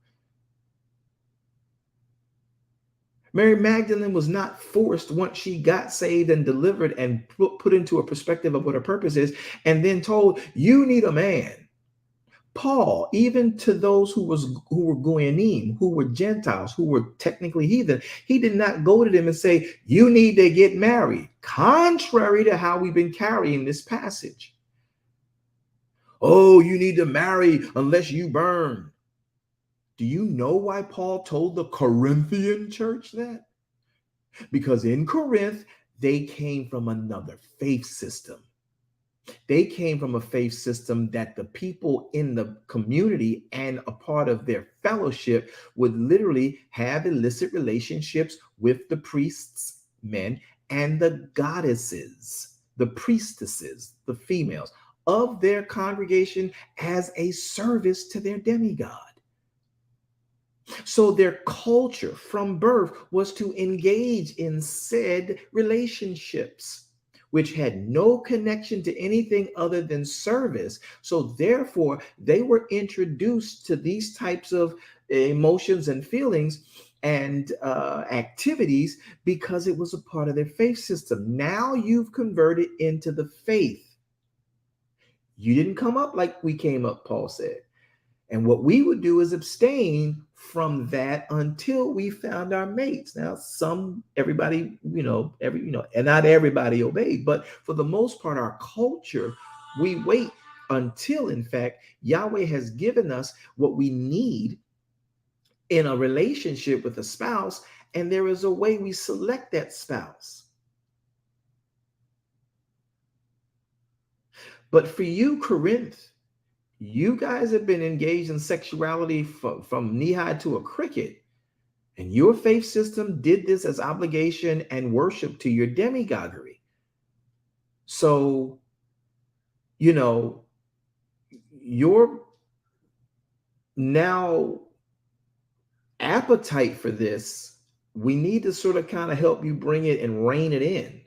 Mary Magdalene was not forced once she got saved and delivered and put into a perspective of what her purpose is, and then told, you need a man. Paul, even to those who were Goyanim, who were Gentiles, who were technically heathen, he did not go to them and say, you need to get married, contrary to how we've been carrying this passage. Oh, you need to marry unless you burn. Do you know why Paul told the Corinthian church that? Because in Corinth, they came from another faith system. They came from a faith system that the people in the community and a part of their fellowship would literally have illicit relationships with the priests, men, and the goddesses, the priestesses, the females of their congregation as a service to their demigod. So their culture from birth was to engage in said relationships, which had no connection to anything other than service. So therefore, they were introduced to these types of emotions and feelings and activities because it was a part of their faith system. Now you've converted into the faith. You didn't come up like we came up, Paul said. And what we would do is abstain from that until we found our mates. Now, everybody, and not everybody obeyed, but for the most part, our culture, we wait until, in fact, Yahweh has given us what we need in a relationship with a spouse, and there is a way we select that spouse. But for you, Corinth, you guys have been engaged in sexuality from knee-high to a cricket. And your faith system did this as obligation and worship to your demigodery. So, your now appetite for this, we need to sort of kind of help you bring it and rein it in.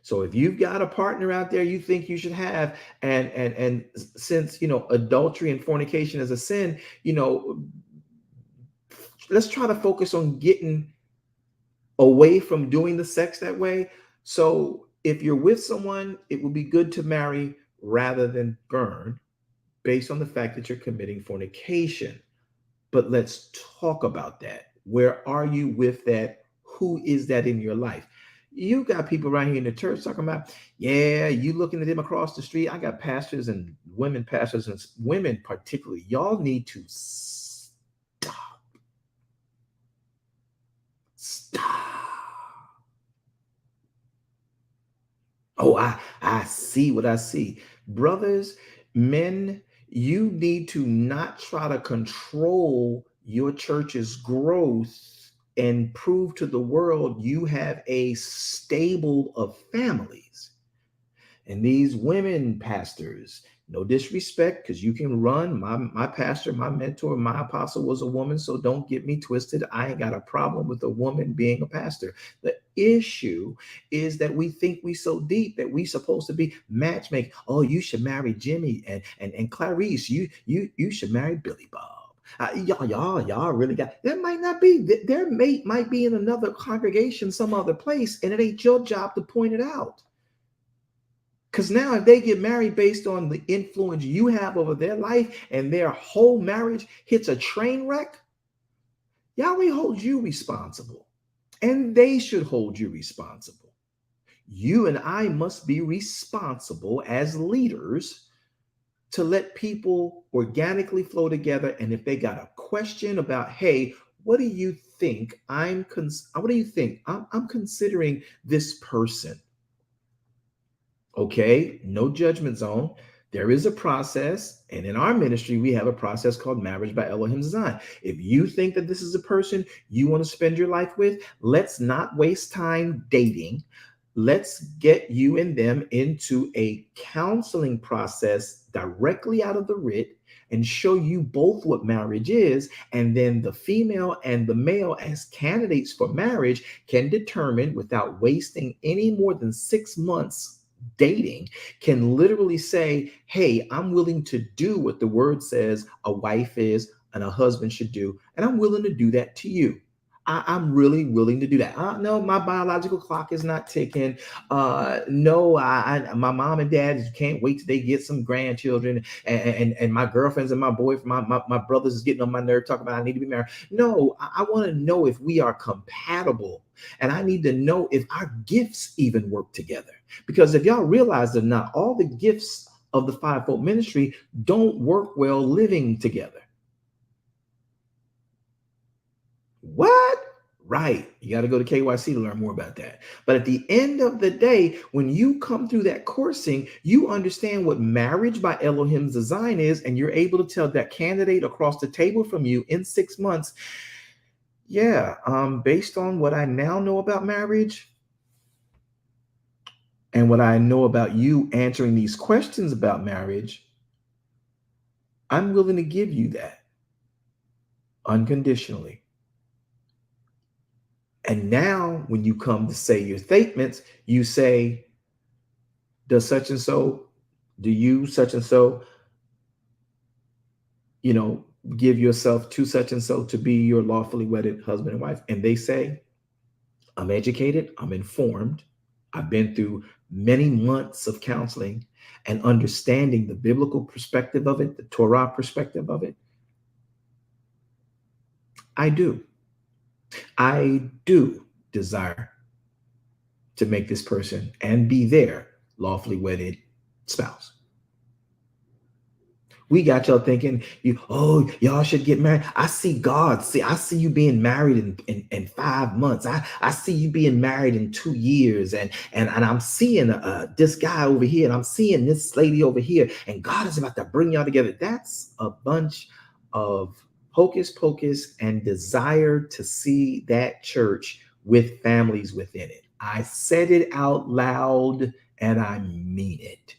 So if you've got a partner out there you think you should have, and since adultery and fornication is a sin, let's try to focus on getting away from doing the sex that way. So if you're with someone, it would be good to marry rather than burn, based on the fact that you're committing fornication. But let's talk about that. Where are you with that? Who is that in your life? You got people right here in the church talking about, yeah, you looking at them across the street. I got pastors and women pastors and women particularly. Y'all need to stop. Stop. Oh, I see what I see. Brothers, men, you need to not try to control your church's growth and prove to the world you have a stable of families. And these women pastors, no disrespect, because you can run. My pastor, my mentor, my apostle was a woman, so don't get me twisted. I ain't got a problem with a woman being a pastor. The issue is that we think we so deep that we supposed to be matchmaking. Oh, you should marry Jimmy and Clarice. You should marry Billy Bob. Y'all really got that. Might not be their mate, might be in another congregation, some other place, and it ain't your job to point it out. Because now, if they get married based on the influence you have over their life and their whole marriage hits a train wreck, Yahweh holds you responsible, and they should hold you responsible. You and I must be responsible as leaders to let people organically flow together. And if they got a question about, hey, what do you think? What do you think? I'm considering this person. Okay, no judgment zone. There is a process. And in our ministry, we have a process called marriage by Elohim design. If you think that this is a person you want to spend your life with, let's not waste time dating. Let's get you and them into a counseling process directly out of the writ and show you both what marriage is. And then the female and the male, as candidates for marriage, can determine without wasting any more than 6 months dating, can literally say, hey, I'm willing to do what the word says a wife is and a husband should do. And I'm willing to do that to you. I'm really willing to do that. No, my biological clock is not ticking. No, my mom and dad can't wait till they get some grandchildren, and my girlfriends and my boyfriend, my brothers is getting on my nerve talking about I need to be married. No, I want to know if we are compatible, and I need to know if our gifts even work together. Because if y'all realize that not all the gifts of the fivefold ministry don't work well living together. What? Right. You got to go to KYC to learn more about that. But at the end of the day, when you come through that coursing, you understand what marriage by Elohim's design is, and you're able to tell that candidate across the table from you in 6 months, yeah, based on what I now know about marriage and what I know about you answering these questions about marriage, I'm willing to give you that unconditionally. And now when you come to say your statements, you say, does such and so, do you such and so, give yourself to such and so to be your lawfully wedded husband and wife? And they say, I'm educated, I'm informed, I've been through many months of counseling and understanding the biblical perspective of it, the Torah perspective of it. I do desire to make this person and be their lawfully wedded spouse. We got y'all thinking, y'all should get married. I see God. I see you being married in 5 months. I see you being married in 2 years. And I'm seeing this guy over here, and I'm seeing this lady over here, and God is about to bring y'all together. That's a bunch of hocus pocus and desire to see that church with families within it. I said it out loud and I mean it.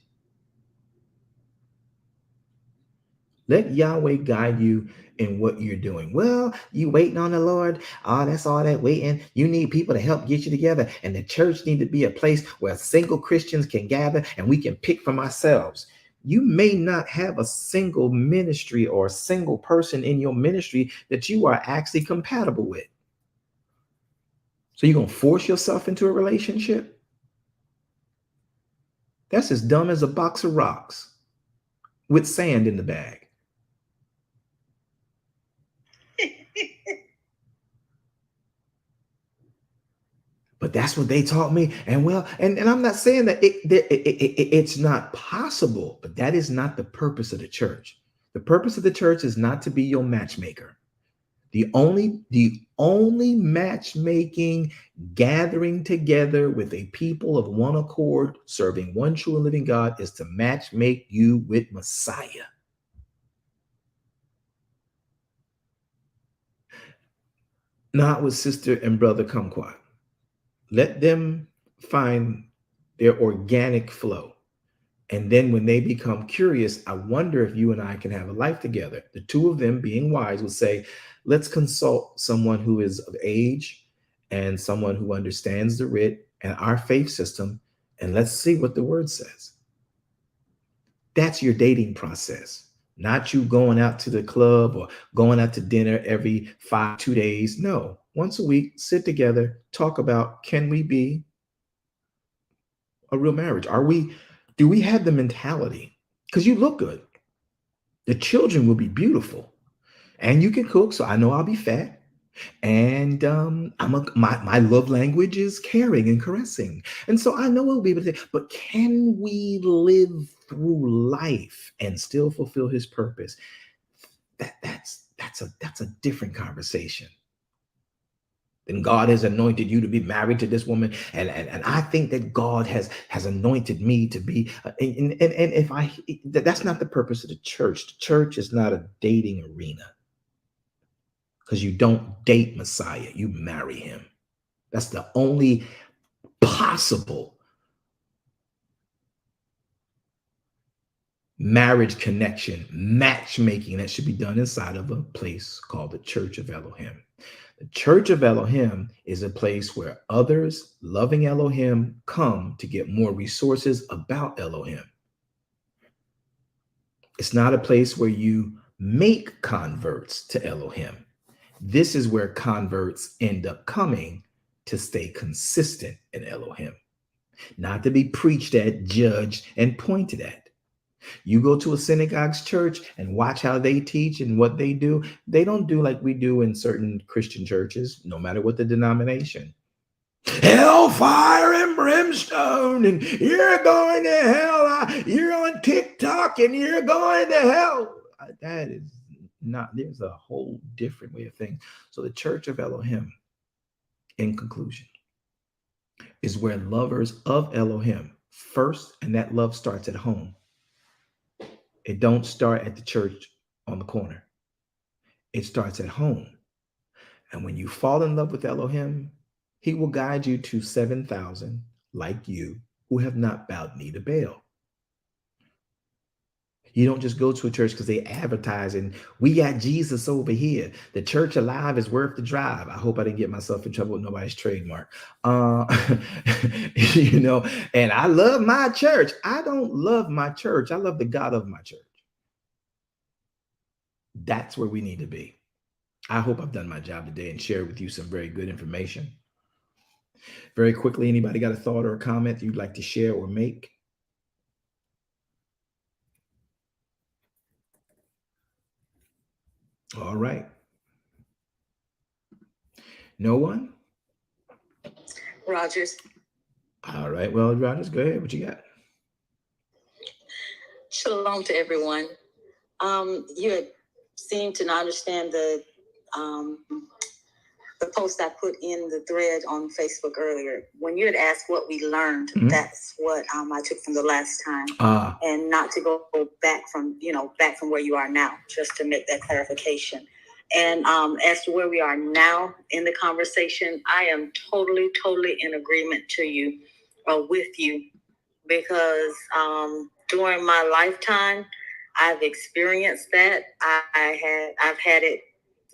Let Yahweh guide you in what you're doing. Well, you waiting on the Lord. Oh, that's all that waiting. You need people to help get you together. And the church need to be a place where single Christians can gather and we can pick from ourselves. You may not have a single ministry or a single person in your ministry that you are actually compatible with. So you're going to force yourself into a relationship? That's as dumb as a box of rocks with sand in the bag. But that's what they taught me. And well, and I'm not saying that it's not possible, but that is not the purpose of the church. The purpose of the church is not to be your matchmaker. The only matchmaking, gathering together with a people of one accord, serving one true and living God, is to matchmake you with Messiah. Not with sister and brother kumquat. Let them find their organic flow. And then when they become curious, I wonder if you and I can have a life together. The two of them, being wise, would say, let's consult someone who is of age and someone who understands the writ and our faith system, and let's see what the word says. That's your dating process. Not you going out to the club or going out to dinner every 2 days. No, once a week, sit together, talk about, can we be a real marriage? Do we have the mentality? Because you look good. The children will be beautiful. And you can cook, so I know I'll be fat. And my love language is caring and caressing. And so I know we'll be able to, but can we live through life and still fulfill his purpose? That's a different conversation. Then God has anointed you to be married to this woman, and I think that God has anointed me to be. And if that's not the purpose of the church. The church is not a dating arena, because you don't date Messiah, you marry him. That's the only possible marriage connection, matchmaking that should be done inside of a place called the Church of Elohim. The Church of Elohim is a place where others loving Elohim come to get more resources about Elohim. It's not a place where you make converts to Elohim. This is where converts end up coming to stay consistent in Elohim, not to be preached at, judged, and pointed at. You go to a synagogue's church and watch how they teach and what they do. They don't do like we do in certain Christian churches, no matter what the denomination. Hellfire and brimstone, and you're going to hell. You're on TikTok and you're going to hell. That is not, there's a whole different way of things. So the Church of Elohim, in conclusion, is where lovers of Elohim first, and that love starts at home. It don't start at the church on the corner. It starts at home. And when you fall in love with Elohim, he will guide you to 7,000 like you who have not bowed knee to Baal. You don't just go to a church because they advertise and we got Jesus over here. The church alive is worth the drive. I hope I didn't get myself in trouble with nobody's trademark. And I love my church. I don't love my church. I love the God of my church. That's where we need to be. I hope I've done my job today and shared with you some very good information. Very quickly, anybody got a thought or a comment that you'd like to share or make? All right. No one? Rogers. All right. Well, Rogers, go ahead. What you got? Shalom to everyone. You had seemed to not understand the post I put in the thread on Facebook earlier. When you had asked what we learned, that's what I took from the last time, and not to go back from where you are now, just to make that clarification. And as to where we are now in the conversation, I am totally in agreement with you, because during my lifetime, I've experienced that. I've had it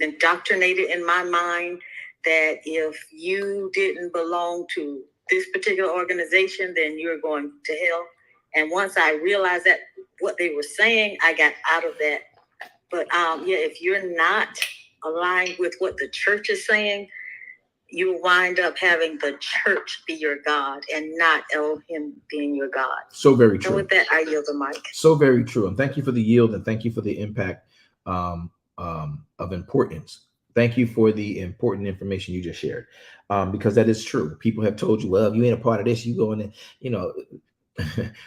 indoctrinated in my mind that if you didn't belong to this particular organization, then you're going to hell. And once I realized that what they were saying, I got out of that. But if you're not aligned with what the church is saying, you wind up having the church be your God and not Elohim being your God. So very true. And with that, I yield the mic. So very true. And thank you for the yield, and thank you for the impact of importance. Thank you for the important information you just shared, because that is true. People have told you, well, if you ain't a part of this, you go in and, you know,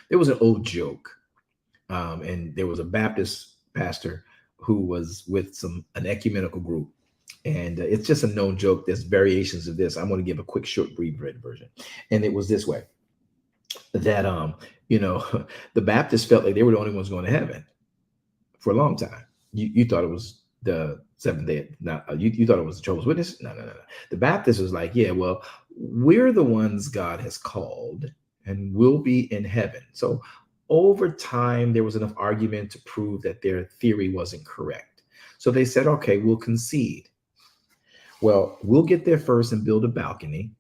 there was an old joke, and there was a Baptist pastor who was with an ecumenical group. And it's just a known joke. There's variations of this. I'm going to give a quick, short, brief version. And it was this way, that, the Baptists felt like they were the only ones going to heaven for a long time. You thought it was the Seventh Day. You thought it was the Jehovah's Witness. No. The Baptist was like, yeah, well, we're the ones God has called and we'll be in heaven. So over time, there was enough argument to prove that their theory wasn't correct. So they said, okay, we'll concede. Well, we'll get there first and build a balcony,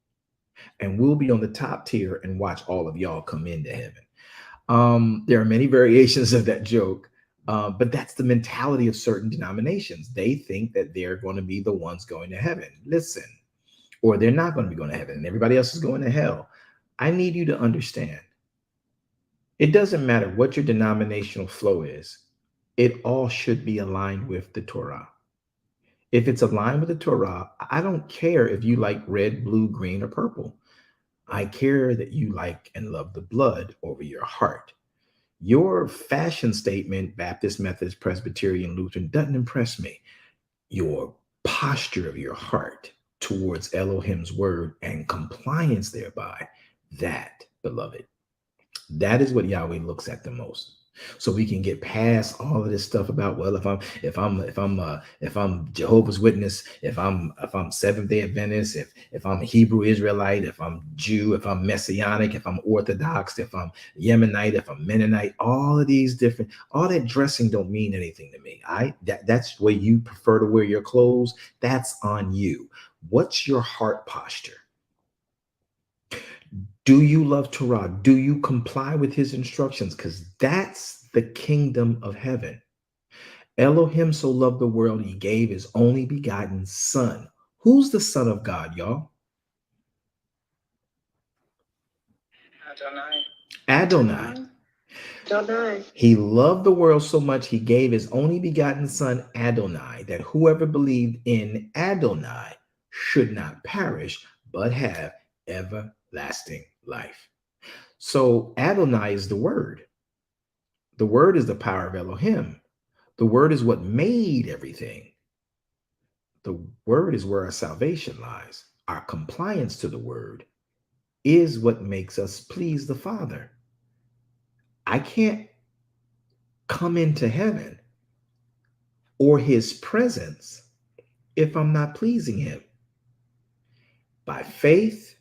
and we'll be on the top tier and watch all of y'all come into heaven. There are many variations of that joke, but that's the mentality of certain denominations. They think that they're going to be the ones going to heaven. Listen, or they're not going to be going to heaven and everybody else is going to hell. I need you to understand. It doesn't matter what your denominational flow is. It all should be aligned with the Torah. If it's aligned with the Torah, I don't care if you like red, blue, green, or purple. I care that you like and love the blood over your heart. Your fashion statement, Baptist, Methodist, Presbyterian, Lutheran, doesn't impress me. Your posture of your heart towards Elohim's word and compliance thereby, that, beloved, that is what Yahweh looks at the most. So we can get past all of this stuff about, well, if I'm Jehovah's Witness, if I'm Seventh Day Adventist, if I'm a Hebrew Israelite, if I'm Jew, if I'm Messianic, if I'm Orthodox, if I'm Yemenite, if I'm Mennonite, all that dressing don't mean anything to me. That's the way you prefer to wear your clothes. That's on you. What's your heart posture? Do you love Torah? Do you comply with his instructions? Because that's the kingdom of heaven. Elohim so loved the world, he gave his only begotten son. Who's the son of God, y'all? Adonai. He loved the world so much, he gave his only begotten son, Adonai, that whoever believed in Adonai should not perish, but have everlasting life. So Adonai is the word. The word is the power of Elohim. The word is what made everything. The word is where our salvation lies. Our compliance to the word is what makes us please the Father. I can't come into heaven or his presence if I'm not pleasing him. By faith,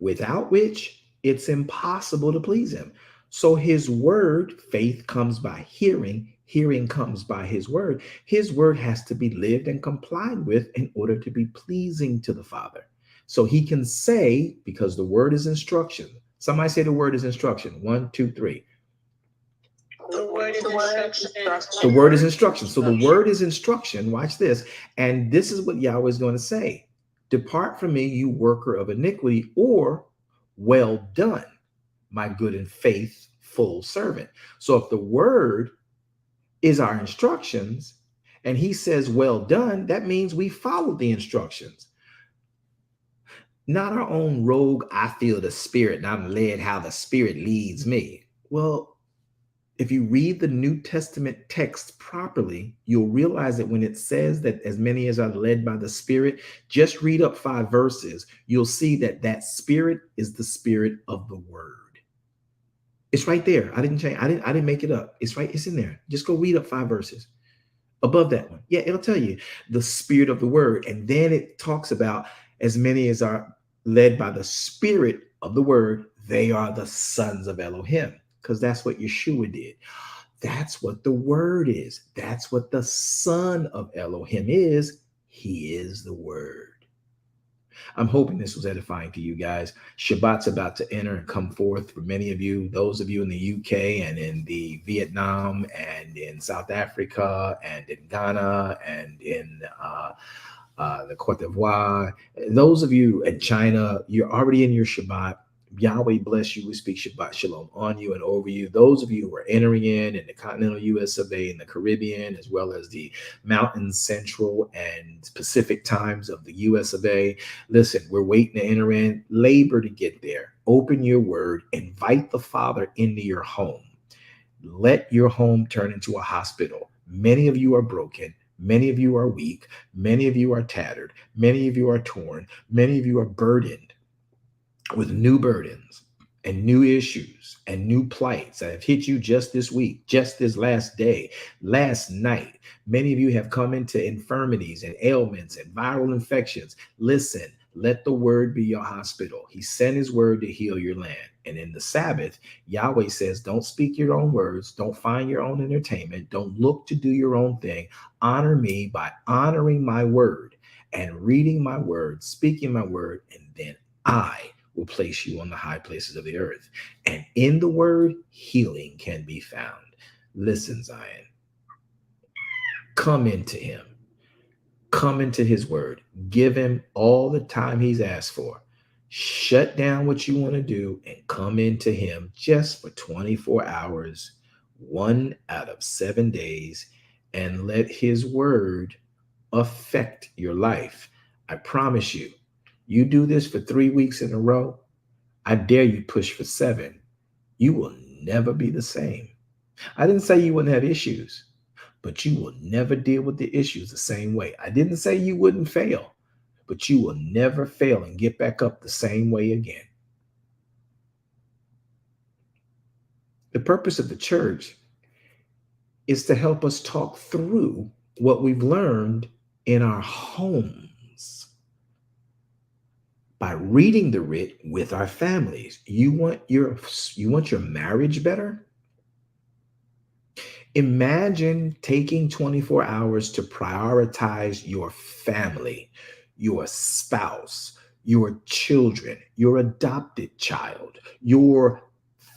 without which it's impossible to please him. So his word, faith comes by hearing, hearing comes by his word. His word has to be lived and complied with in order to be pleasing to the Father. So he can say, because the word is instruction. Somebody say the word is instruction. 1, 2, 3. The word is instruction. The word is instruction. So the word is instruction. Watch this. And this is what Yahweh is going to say. Depart from me, you worker of iniquity, or well done, my good and faithful servant. So if the word is our instructions and he says, well done, that means we follow the instructions. Not our own rogue, I feel the spirit and I'm led how the spirit leads me. Well, if you read the New Testament text properly, you'll realize that when it says that as many as are led by the Spirit, just read up 5 verses. You'll see that that Spirit is the Spirit of the Word. It's right there. I didn't change. I didn't make it up. It's right. It's in there. Just go read up 5 verses above that one. Yeah, it'll tell you the Spirit of the Word, and then it talks about as many as are led by the Spirit of the Word. They are the sons of Elohim. Because that's what Yeshua did. That's what the word is. That's what the son of Elohim is. He is the word. I'm hoping this was edifying to you guys. Shabbat's about to enter and come forth for many of you, those of you in the UK and in the Vietnam and in South Africa and in Ghana and in the Cote d'Ivoire. Those of you in China, you're already in your Shabbat. Yahweh bless you. We speak Shabbat Shalom on you and over you. Those of you who are entering in the continental US of A, in the Caribbean, as well as the Mountain, Central, and Pacific times of the US of A. Listen, we're waiting to enter in. Labor to get there. Open your word. Invite the Father into your home. Let your home turn into a hospital. Many of you are broken. Many of you are weak. Many of you are tattered. Many of you are torn. Many of you are burdened with new burdens and new issues and new plights that have hit you just this week, just this last day, last night. Many of you have come into infirmities and ailments and viral infections. Listen, let the word be your hospital. He sent his word to heal your land. And in the Sabbath, Yahweh says, don't speak your own words. Don't find your own entertainment. Don't look to do your own thing. Honor me by honoring my word and reading my word, speaking my word, and then I will place you on the high places of the earth. And in the word, healing can be found. Listen, Zion, come into him. Come into his word. Give him all the time he's asked for. Shut down what you want to do and come into him just for 24 hours, 1 out of 7 days, and let his word affect your life. I promise you, you do this for 3 weeks in a row, I dare you push for 7. You will never be the same. I didn't say you wouldn't have issues, but you will never deal with the issues the same way. I didn't say you wouldn't fail, but you will never fail and get back up the same way again. The purpose of the church is to help us talk through what we've learned in our homes by reading the writ with our families. You want your marriage better? Imagine taking 24 hours to prioritize your family, your spouse, your children, your adopted child, your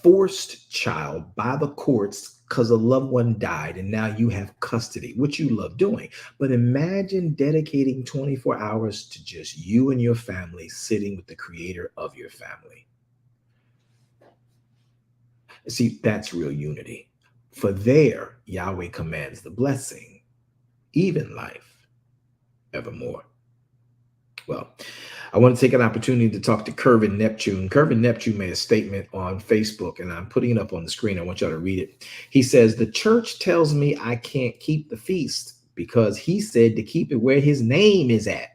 forced child by the courts because a loved one died and now you have custody, which you love doing. But imagine dedicating 24 hours to just you and your family, sitting with the creator of your family. See, that's real unity. For there, Yahweh commands the blessing, even life, evermore. Well, I want to take an opportunity to talk to Curvin Neptune. Curvin Neptune made a statement on Facebook, and I'm putting it up on the screen. I want y'all to read it. He says, the church tells me I can't keep the feast because he said to keep it where his name is at.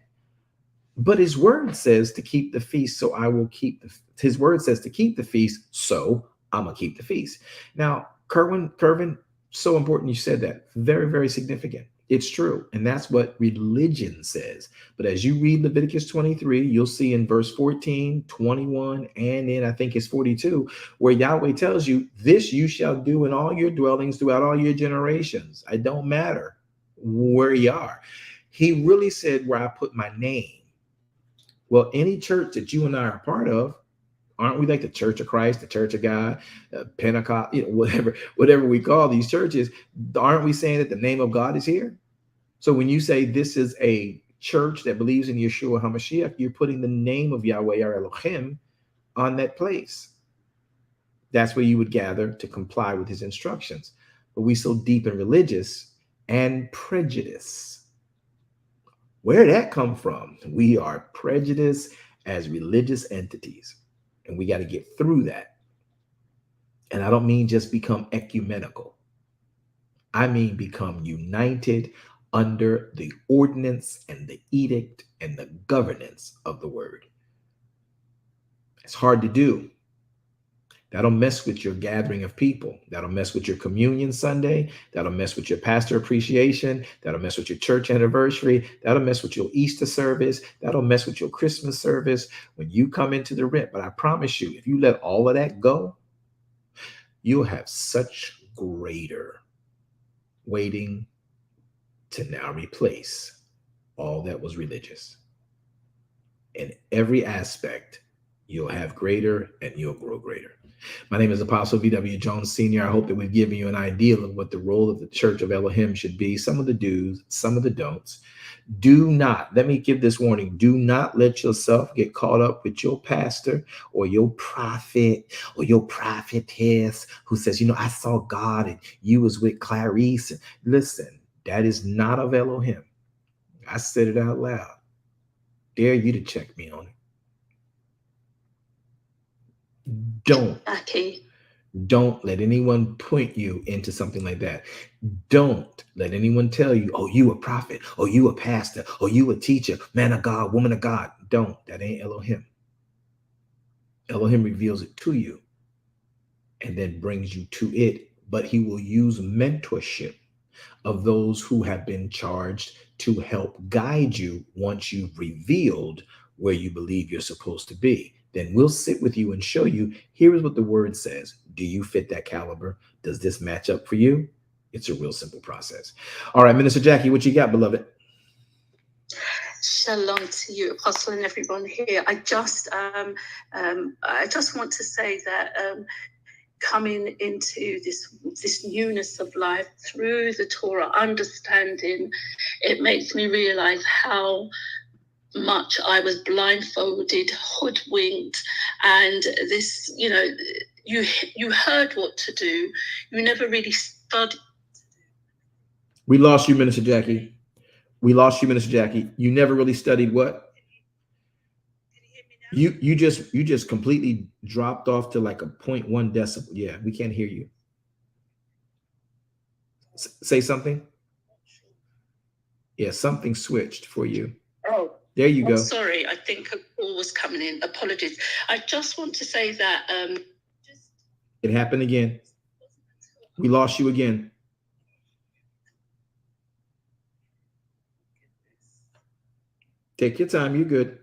But his word says to keep the feast, so I will keep his word says to keep the feast, so I'm going to keep the feast. Now, Curvin, so important you said that. Very, very significant. It's true. And that's what religion says. But as you read Leviticus 23, you'll see in verse 14, 21, and then I think it's 42, where Yahweh tells you, this you shall do in all your dwellings throughout all your generations. It don't matter where you are. He really said where I put my name. Well, any church that you and I are part of, aren't we like the Church of Christ, the Church of God, Pentecost, whatever we call these churches? Aren't we saying that the name of God is here? So when you say this is a church that believes in Yeshua HaMashiach, you're putting the name of Yahweh or Elohim on that place. That's where you would gather to comply with his instructions. But we so deep in religious and prejudice. Where did that come from? We are prejudiced as religious entities. And we got to get through that. And I don't mean just become ecumenical. I mean become united under the ordinance and the edict and the governance of the word. It's hard to do. That'll mess with your gathering of people. That'll mess with your communion Sunday. That'll mess with your pastor appreciation. That'll mess with your church anniversary. That'll mess with your Easter service. That'll mess with your Christmas service when you come into the rent. But I promise you, if you let all of that go, you'll have such greater waiting to now replace all that was religious. In every aspect, you'll have greater and you'll grow greater. My name is Apostle V.W. Jones Sr. I hope that we've given you an idea of what the role of the Church of Elohim should be, some of the do's, some of the don'ts. Do not, let me give this warning, do not let yourself get caught up with your pastor or your prophet or your prophetess who says, I saw God and you was with Clarice. Listen, that is not of Elohim. I said it out loud. Dare you to check me on it. Don't let anyone point you into something like that. Don't let anyone tell you, oh, you a prophet, or you a pastor, or you a teacher, man of God, woman of God. Don't. That ain't Elohim. Elohim reveals it to you and then brings you to it, but he will use mentorship of those who have been charged to help guide you once you've revealed where you believe you're supposed to be. Then we'll sit with you and show you, here is what the word says. Do you fit that caliber? Does this match up for you? It's a real simple process. All right, Minister Jackie, what you got, beloved? Shalom to you, Apostle, and everyone here. I just want to say that coming into this newness of life through the Torah, understanding, it makes me realize how much I was blindfolded, hoodwinked, and this, you heard what to do. You never really studied. We lost you, Minister Jackie. We lost you, Minister Jackie. You never really studied what? You just completely dropped off to like a 0.1 decibel. Yeah, we can't hear you. Say something. Yeah, something switched for you. Oh, there you go. Sorry, I think a call was coming in. Apologies. I just want to say that it happened again. We lost you again. Take your time. You're good.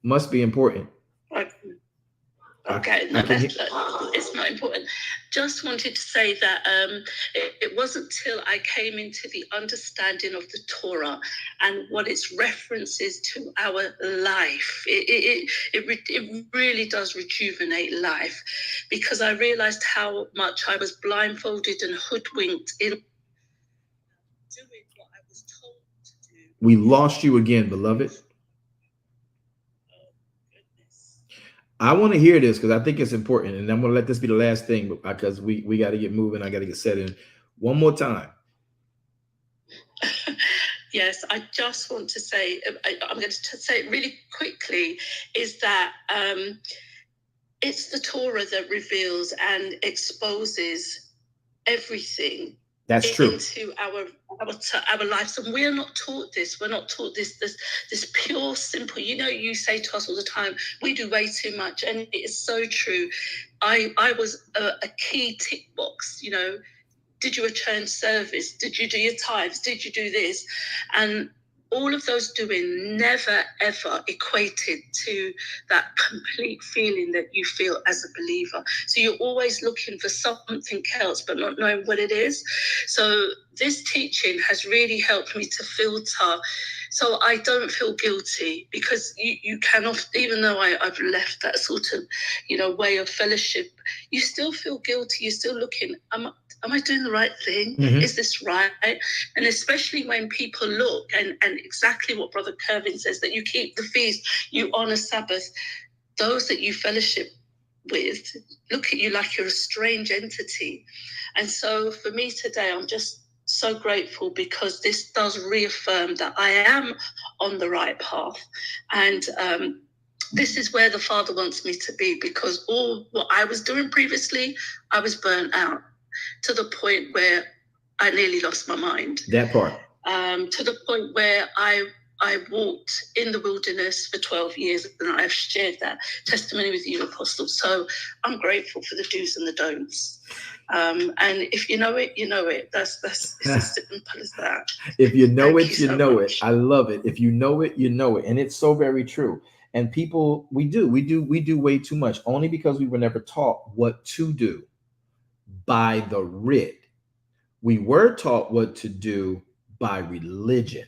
Must be important. Okay, no, it's not important. Just wanted to say that it wasn't till I came into the understanding of the Torah and what its references to our life. It really does rejuvenate life, because I realized how much I was blindfolded and hoodwinked in doing what I was told to do. We lost you again, beloved. I want to hear this because I think it's important, and I'm going to let this be the last thing because we got to get moving. I got to get set in one more time. Yes, I just want to say, I'm going to say it really quickly, is that it's the Torah that reveals and exposes everything. That's true. Into our lives, and we're not taught this. We're not taught this pure, simple. You say to us all the time, we do way too much, and it is so true. I was a key tick box. Did you return service? Did you do your tithes? Did you do this? And all of those doing never, ever equated to that complete feeling that you feel as a believer. So you're always looking for something else, but not knowing what it is. So this teaching has really helped me to filter, so I don't feel guilty, because you cannot, even though I've left that sort of, way of fellowship, you still feel guilty. You're still looking, am I doing the right thing? Mm-hmm. Is this right? And especially when people look, and exactly what Brother Kervin says, that you keep the feast, you honor Sabbath, those that you fellowship with look at you like you're a strange entity. And so for me today, I'm just so grateful, because this does reaffirm that I am on the right path. And this is where the Father wants me to be, because all what I was doing previously, I was burnt out to the point where I nearly lost my mind. That part. To the point where I walked in the wilderness for 12 years, and I've shared that testimony with you, Apostle. So I'm grateful for the do's and the don'ts. And if you know it, you know it. That's it's as simple as that. If you know it, you know it. I love it. If you know it, you know it. And it's so very true. And people, we do way too much, only because we were never taught what to do by the writ. We were taught what to do by religion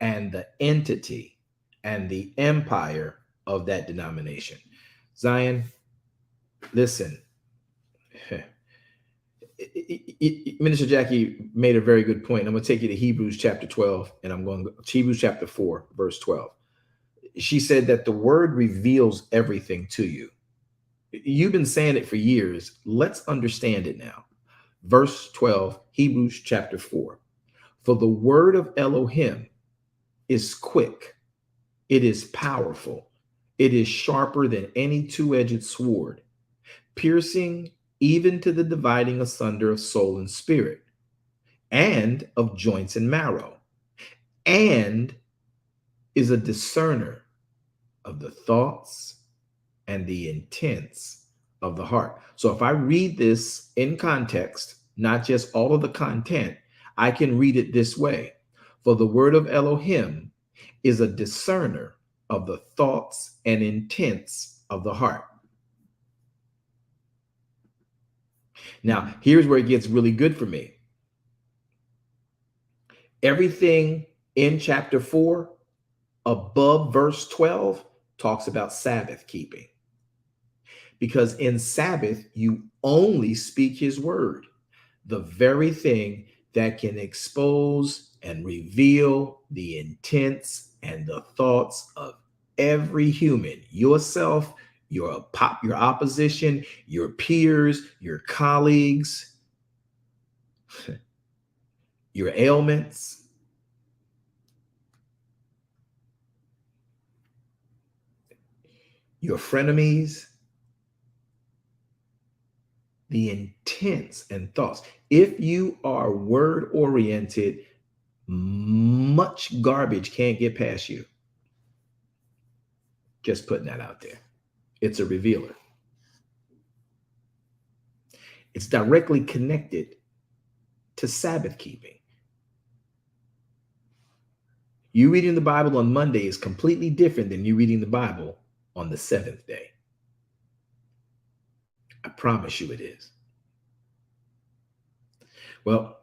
and the entity and the empire of that denomination. Zion, listen. Minister Jackie made a very good point. I'm going to take you to Hebrews chapter 12, and I'm going to Hebrews chapter 4, verse 12. She said that the word reveals everything to you. You've been saying it for years. Let's understand it now. Verse 12, Hebrews chapter 4. For the word of Elohim is quick. It is powerful. It is sharper than any two-edged sword, piercing even to the dividing asunder of soul and spirit, and of joints and marrow, and is a discerner of the thoughts and the intents of the heart. So if I read this in context, not just all of the content, I can read it this way. For the word of Elohim is a discerner of the thoughts and intents of the heart. Now, here's where it gets really good for me. Everything in chapter 4 above verse 12 talks about Sabbath keeping. Because in Sabbath, you only speak his word, the very thing that can expose and reveal the intents and the thoughts of every human, yourself, your opposition, your peers, your colleagues, your ailments. Your frenemies, the intents and thoughts. If you are word oriented, much garbage can't get past you. Just putting that out there. It's a revealer. It's directly connected to Sabbath keeping. You reading the Bible on Monday is completely different than you reading the Bible on the seventh day. I promise you it is. Well,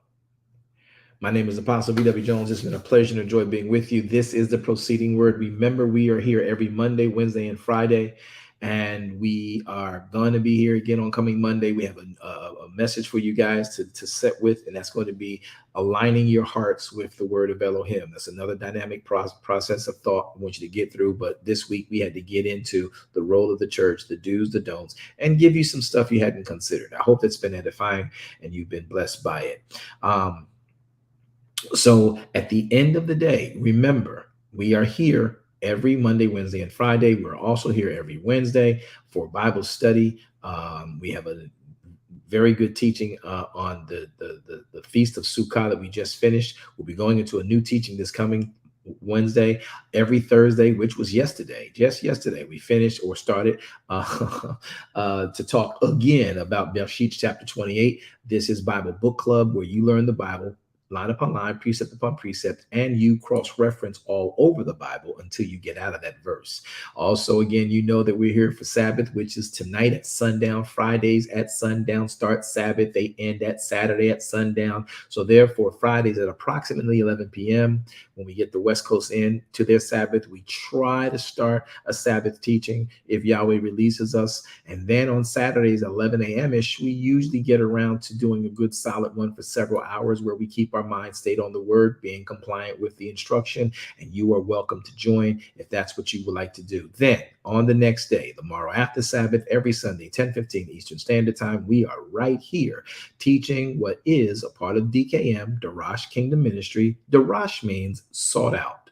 my name is Apostle B.W. Jones. It's been a pleasure and a joy being with you. This is the Proceeding Word. Remember, we are here every Monday, Wednesday, and Friday, and we are going to be here again on coming Monday. We have a message for you guys to set with, and that's going to be aligning your hearts with the word of Elohim. That's another dynamic process of thought I want you to get through. But this week, we had to get into the role of the church, the do's, the don'ts, and give you some stuff you hadn't considered. I hope that's been edifying and you've been blessed by it. So at the end of the day, remember, we are here every Monday, Wednesday, and Friday. We're also here every Wednesday for Bible study. We have a very good teaching on the Feast of Sukkot that we just finished. We'll be going into a new teaching this coming Wednesday. Every Thursday, which was yesterday, just yesterday, we finished or started to talk again about Bereshit chapter 28. This is Bible Book Club, where you learn the Bible line upon line, precept upon precept, and you cross-reference all over the Bible until you get out of that verse. Also, again, you know that we're here for Sabbath, which is tonight at sundown. Fridays at sundown start Sabbath. They end at Saturday at sundown. So therefore, Fridays at approximately 11 p.m., when we get the West Coast in to their Sabbath, we try to start a Sabbath teaching if Yahweh releases us. And then on Saturdays, 11 a.m.-ish, we usually get around to doing a good solid one for several hours where we keep our mind stayed on the word, being compliant with the instruction. And you are welcome to join if that's what you would like to do. Then on the next day, the morrow after Sabbath, every Sunday, 10:15 Eastern Standard Time, we are right here teaching what is a part of DKM, Darash Kingdom Ministry. Darash means sought out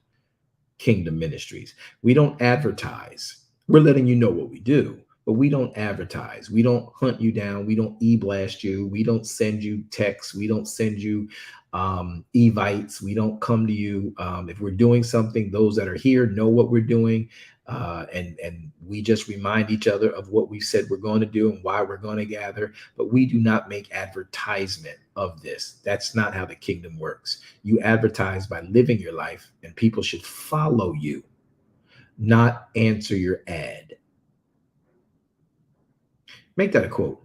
kingdom ministries. We don't advertise. We're letting you know what we do, but we don't advertise. We don't hunt you down. We don't e-blast you. We don't send you texts. We don't send you evites. We don't come to you. If we're doing something, those that are here know what we're doing. And we just remind each other of what we said we're going to do and why we're going to gather. But we do not make advertisement of this. That's not how the kingdom works. You advertise by living your life, and people should follow you, not answer your ad. Make that a quote.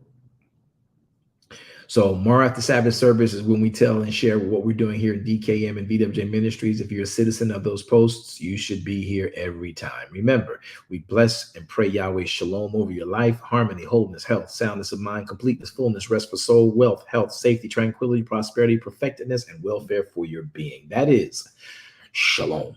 So more after Sabbath service is when we tell and share what we're doing here in DKM and BWJ Ministries. If you're a citizen of those posts, you should be here every time. Remember, we bless and pray Yahweh shalom over your life, harmony, wholeness, health, soundness of mind, completeness, fullness, rest for soul, wealth, health, safety, tranquility, prosperity, perfectedness, and welfare for your being. That is shalom.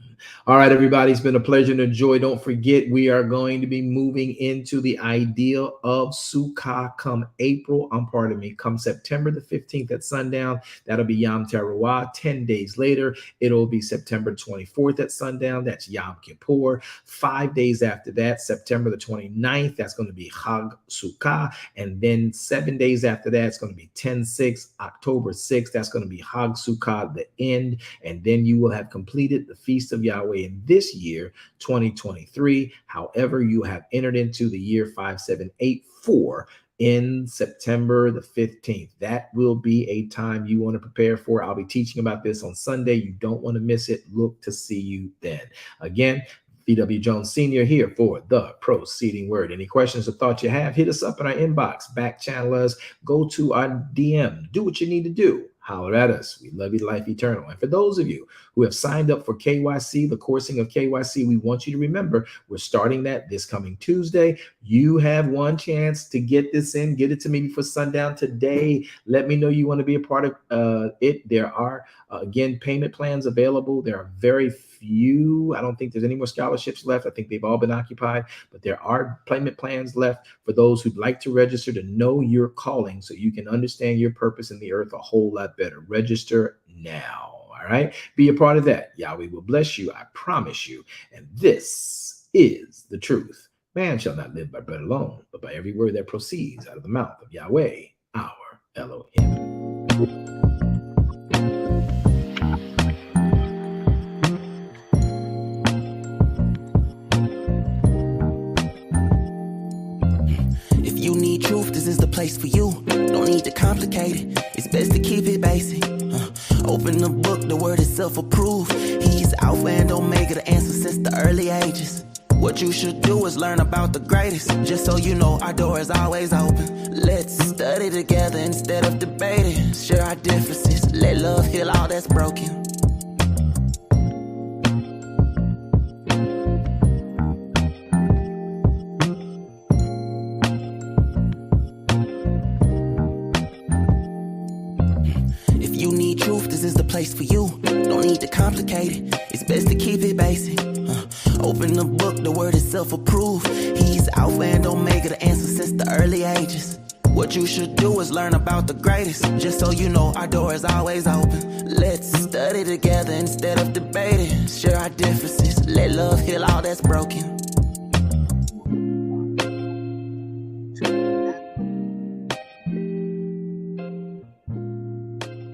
All right, everybody, it's been a pleasure and a joy. Don't forget, we are going to be moving into the ideal of Sukkah come come September the 15th at sundown. That'll be Yom Teruah. 10 days later, it'll be September 24th at sundown. That's Yom Kippur. 5 days after that, September the 29th, that's going to be Chag Sukkah. And then 7 days after that, it's going to be 10/6, October 6th. That's going to be Chag Sukkah, the end. And then you will have completed the Feast of Yahweh in this year, 2023. However, you have entered into the year 5784 in September the 15th. That will be a time you want to prepare for. I'll be teaching about this on Sunday. You don't want to miss it. Look to see you then. Again, V.W. Jones Sr. here for the Proceeding Word. Any questions or thoughts you have, hit us up in our inbox, back channel us, go to our DM, do what you need to do. Holler at us. We love you to life eternal. And for those of you who have signed up for KYC, the coursing of KYC, we want you to remember we're starting that this coming Tuesday. You have one chance to get this in. Get it to me before sundown today. Let me know you want to be a part of it. There are, again, payment plans available. There are very few. I don't think there's any more scholarships left. I think they've all been occupied, but there are payment plans left for those who'd like to register to know your calling so you can understand your purpose in the earth a whole lot better. Register now. All right. Be a part of that. Yahweh will bless you. I promise you. And this is the truth. Man shall not live by bread alone, but by every word that proceeds out of the mouth of Yahweh, our Elohim. Truth, this is the place for you. Don't need to complicate it. It's best to keep it basic. Open the book, the word itself approved. He's Alpha and Omega, the answer since the early ages. What you should do is learn about the greatest. Just so you know, our door is always open. Let's study together instead of debating. Share our differences. Let love heal all that's broken. This is the place for you. Don't need to complicate it. It's best to keep it basic. Open the book, the word itself approved. He's Alpha and Omega, the answer since the early ages. What you should do is learn about the greatest. Just so you know, our door is always open. Let's study together instead of debating. Share our differences. Let love heal all that's broken.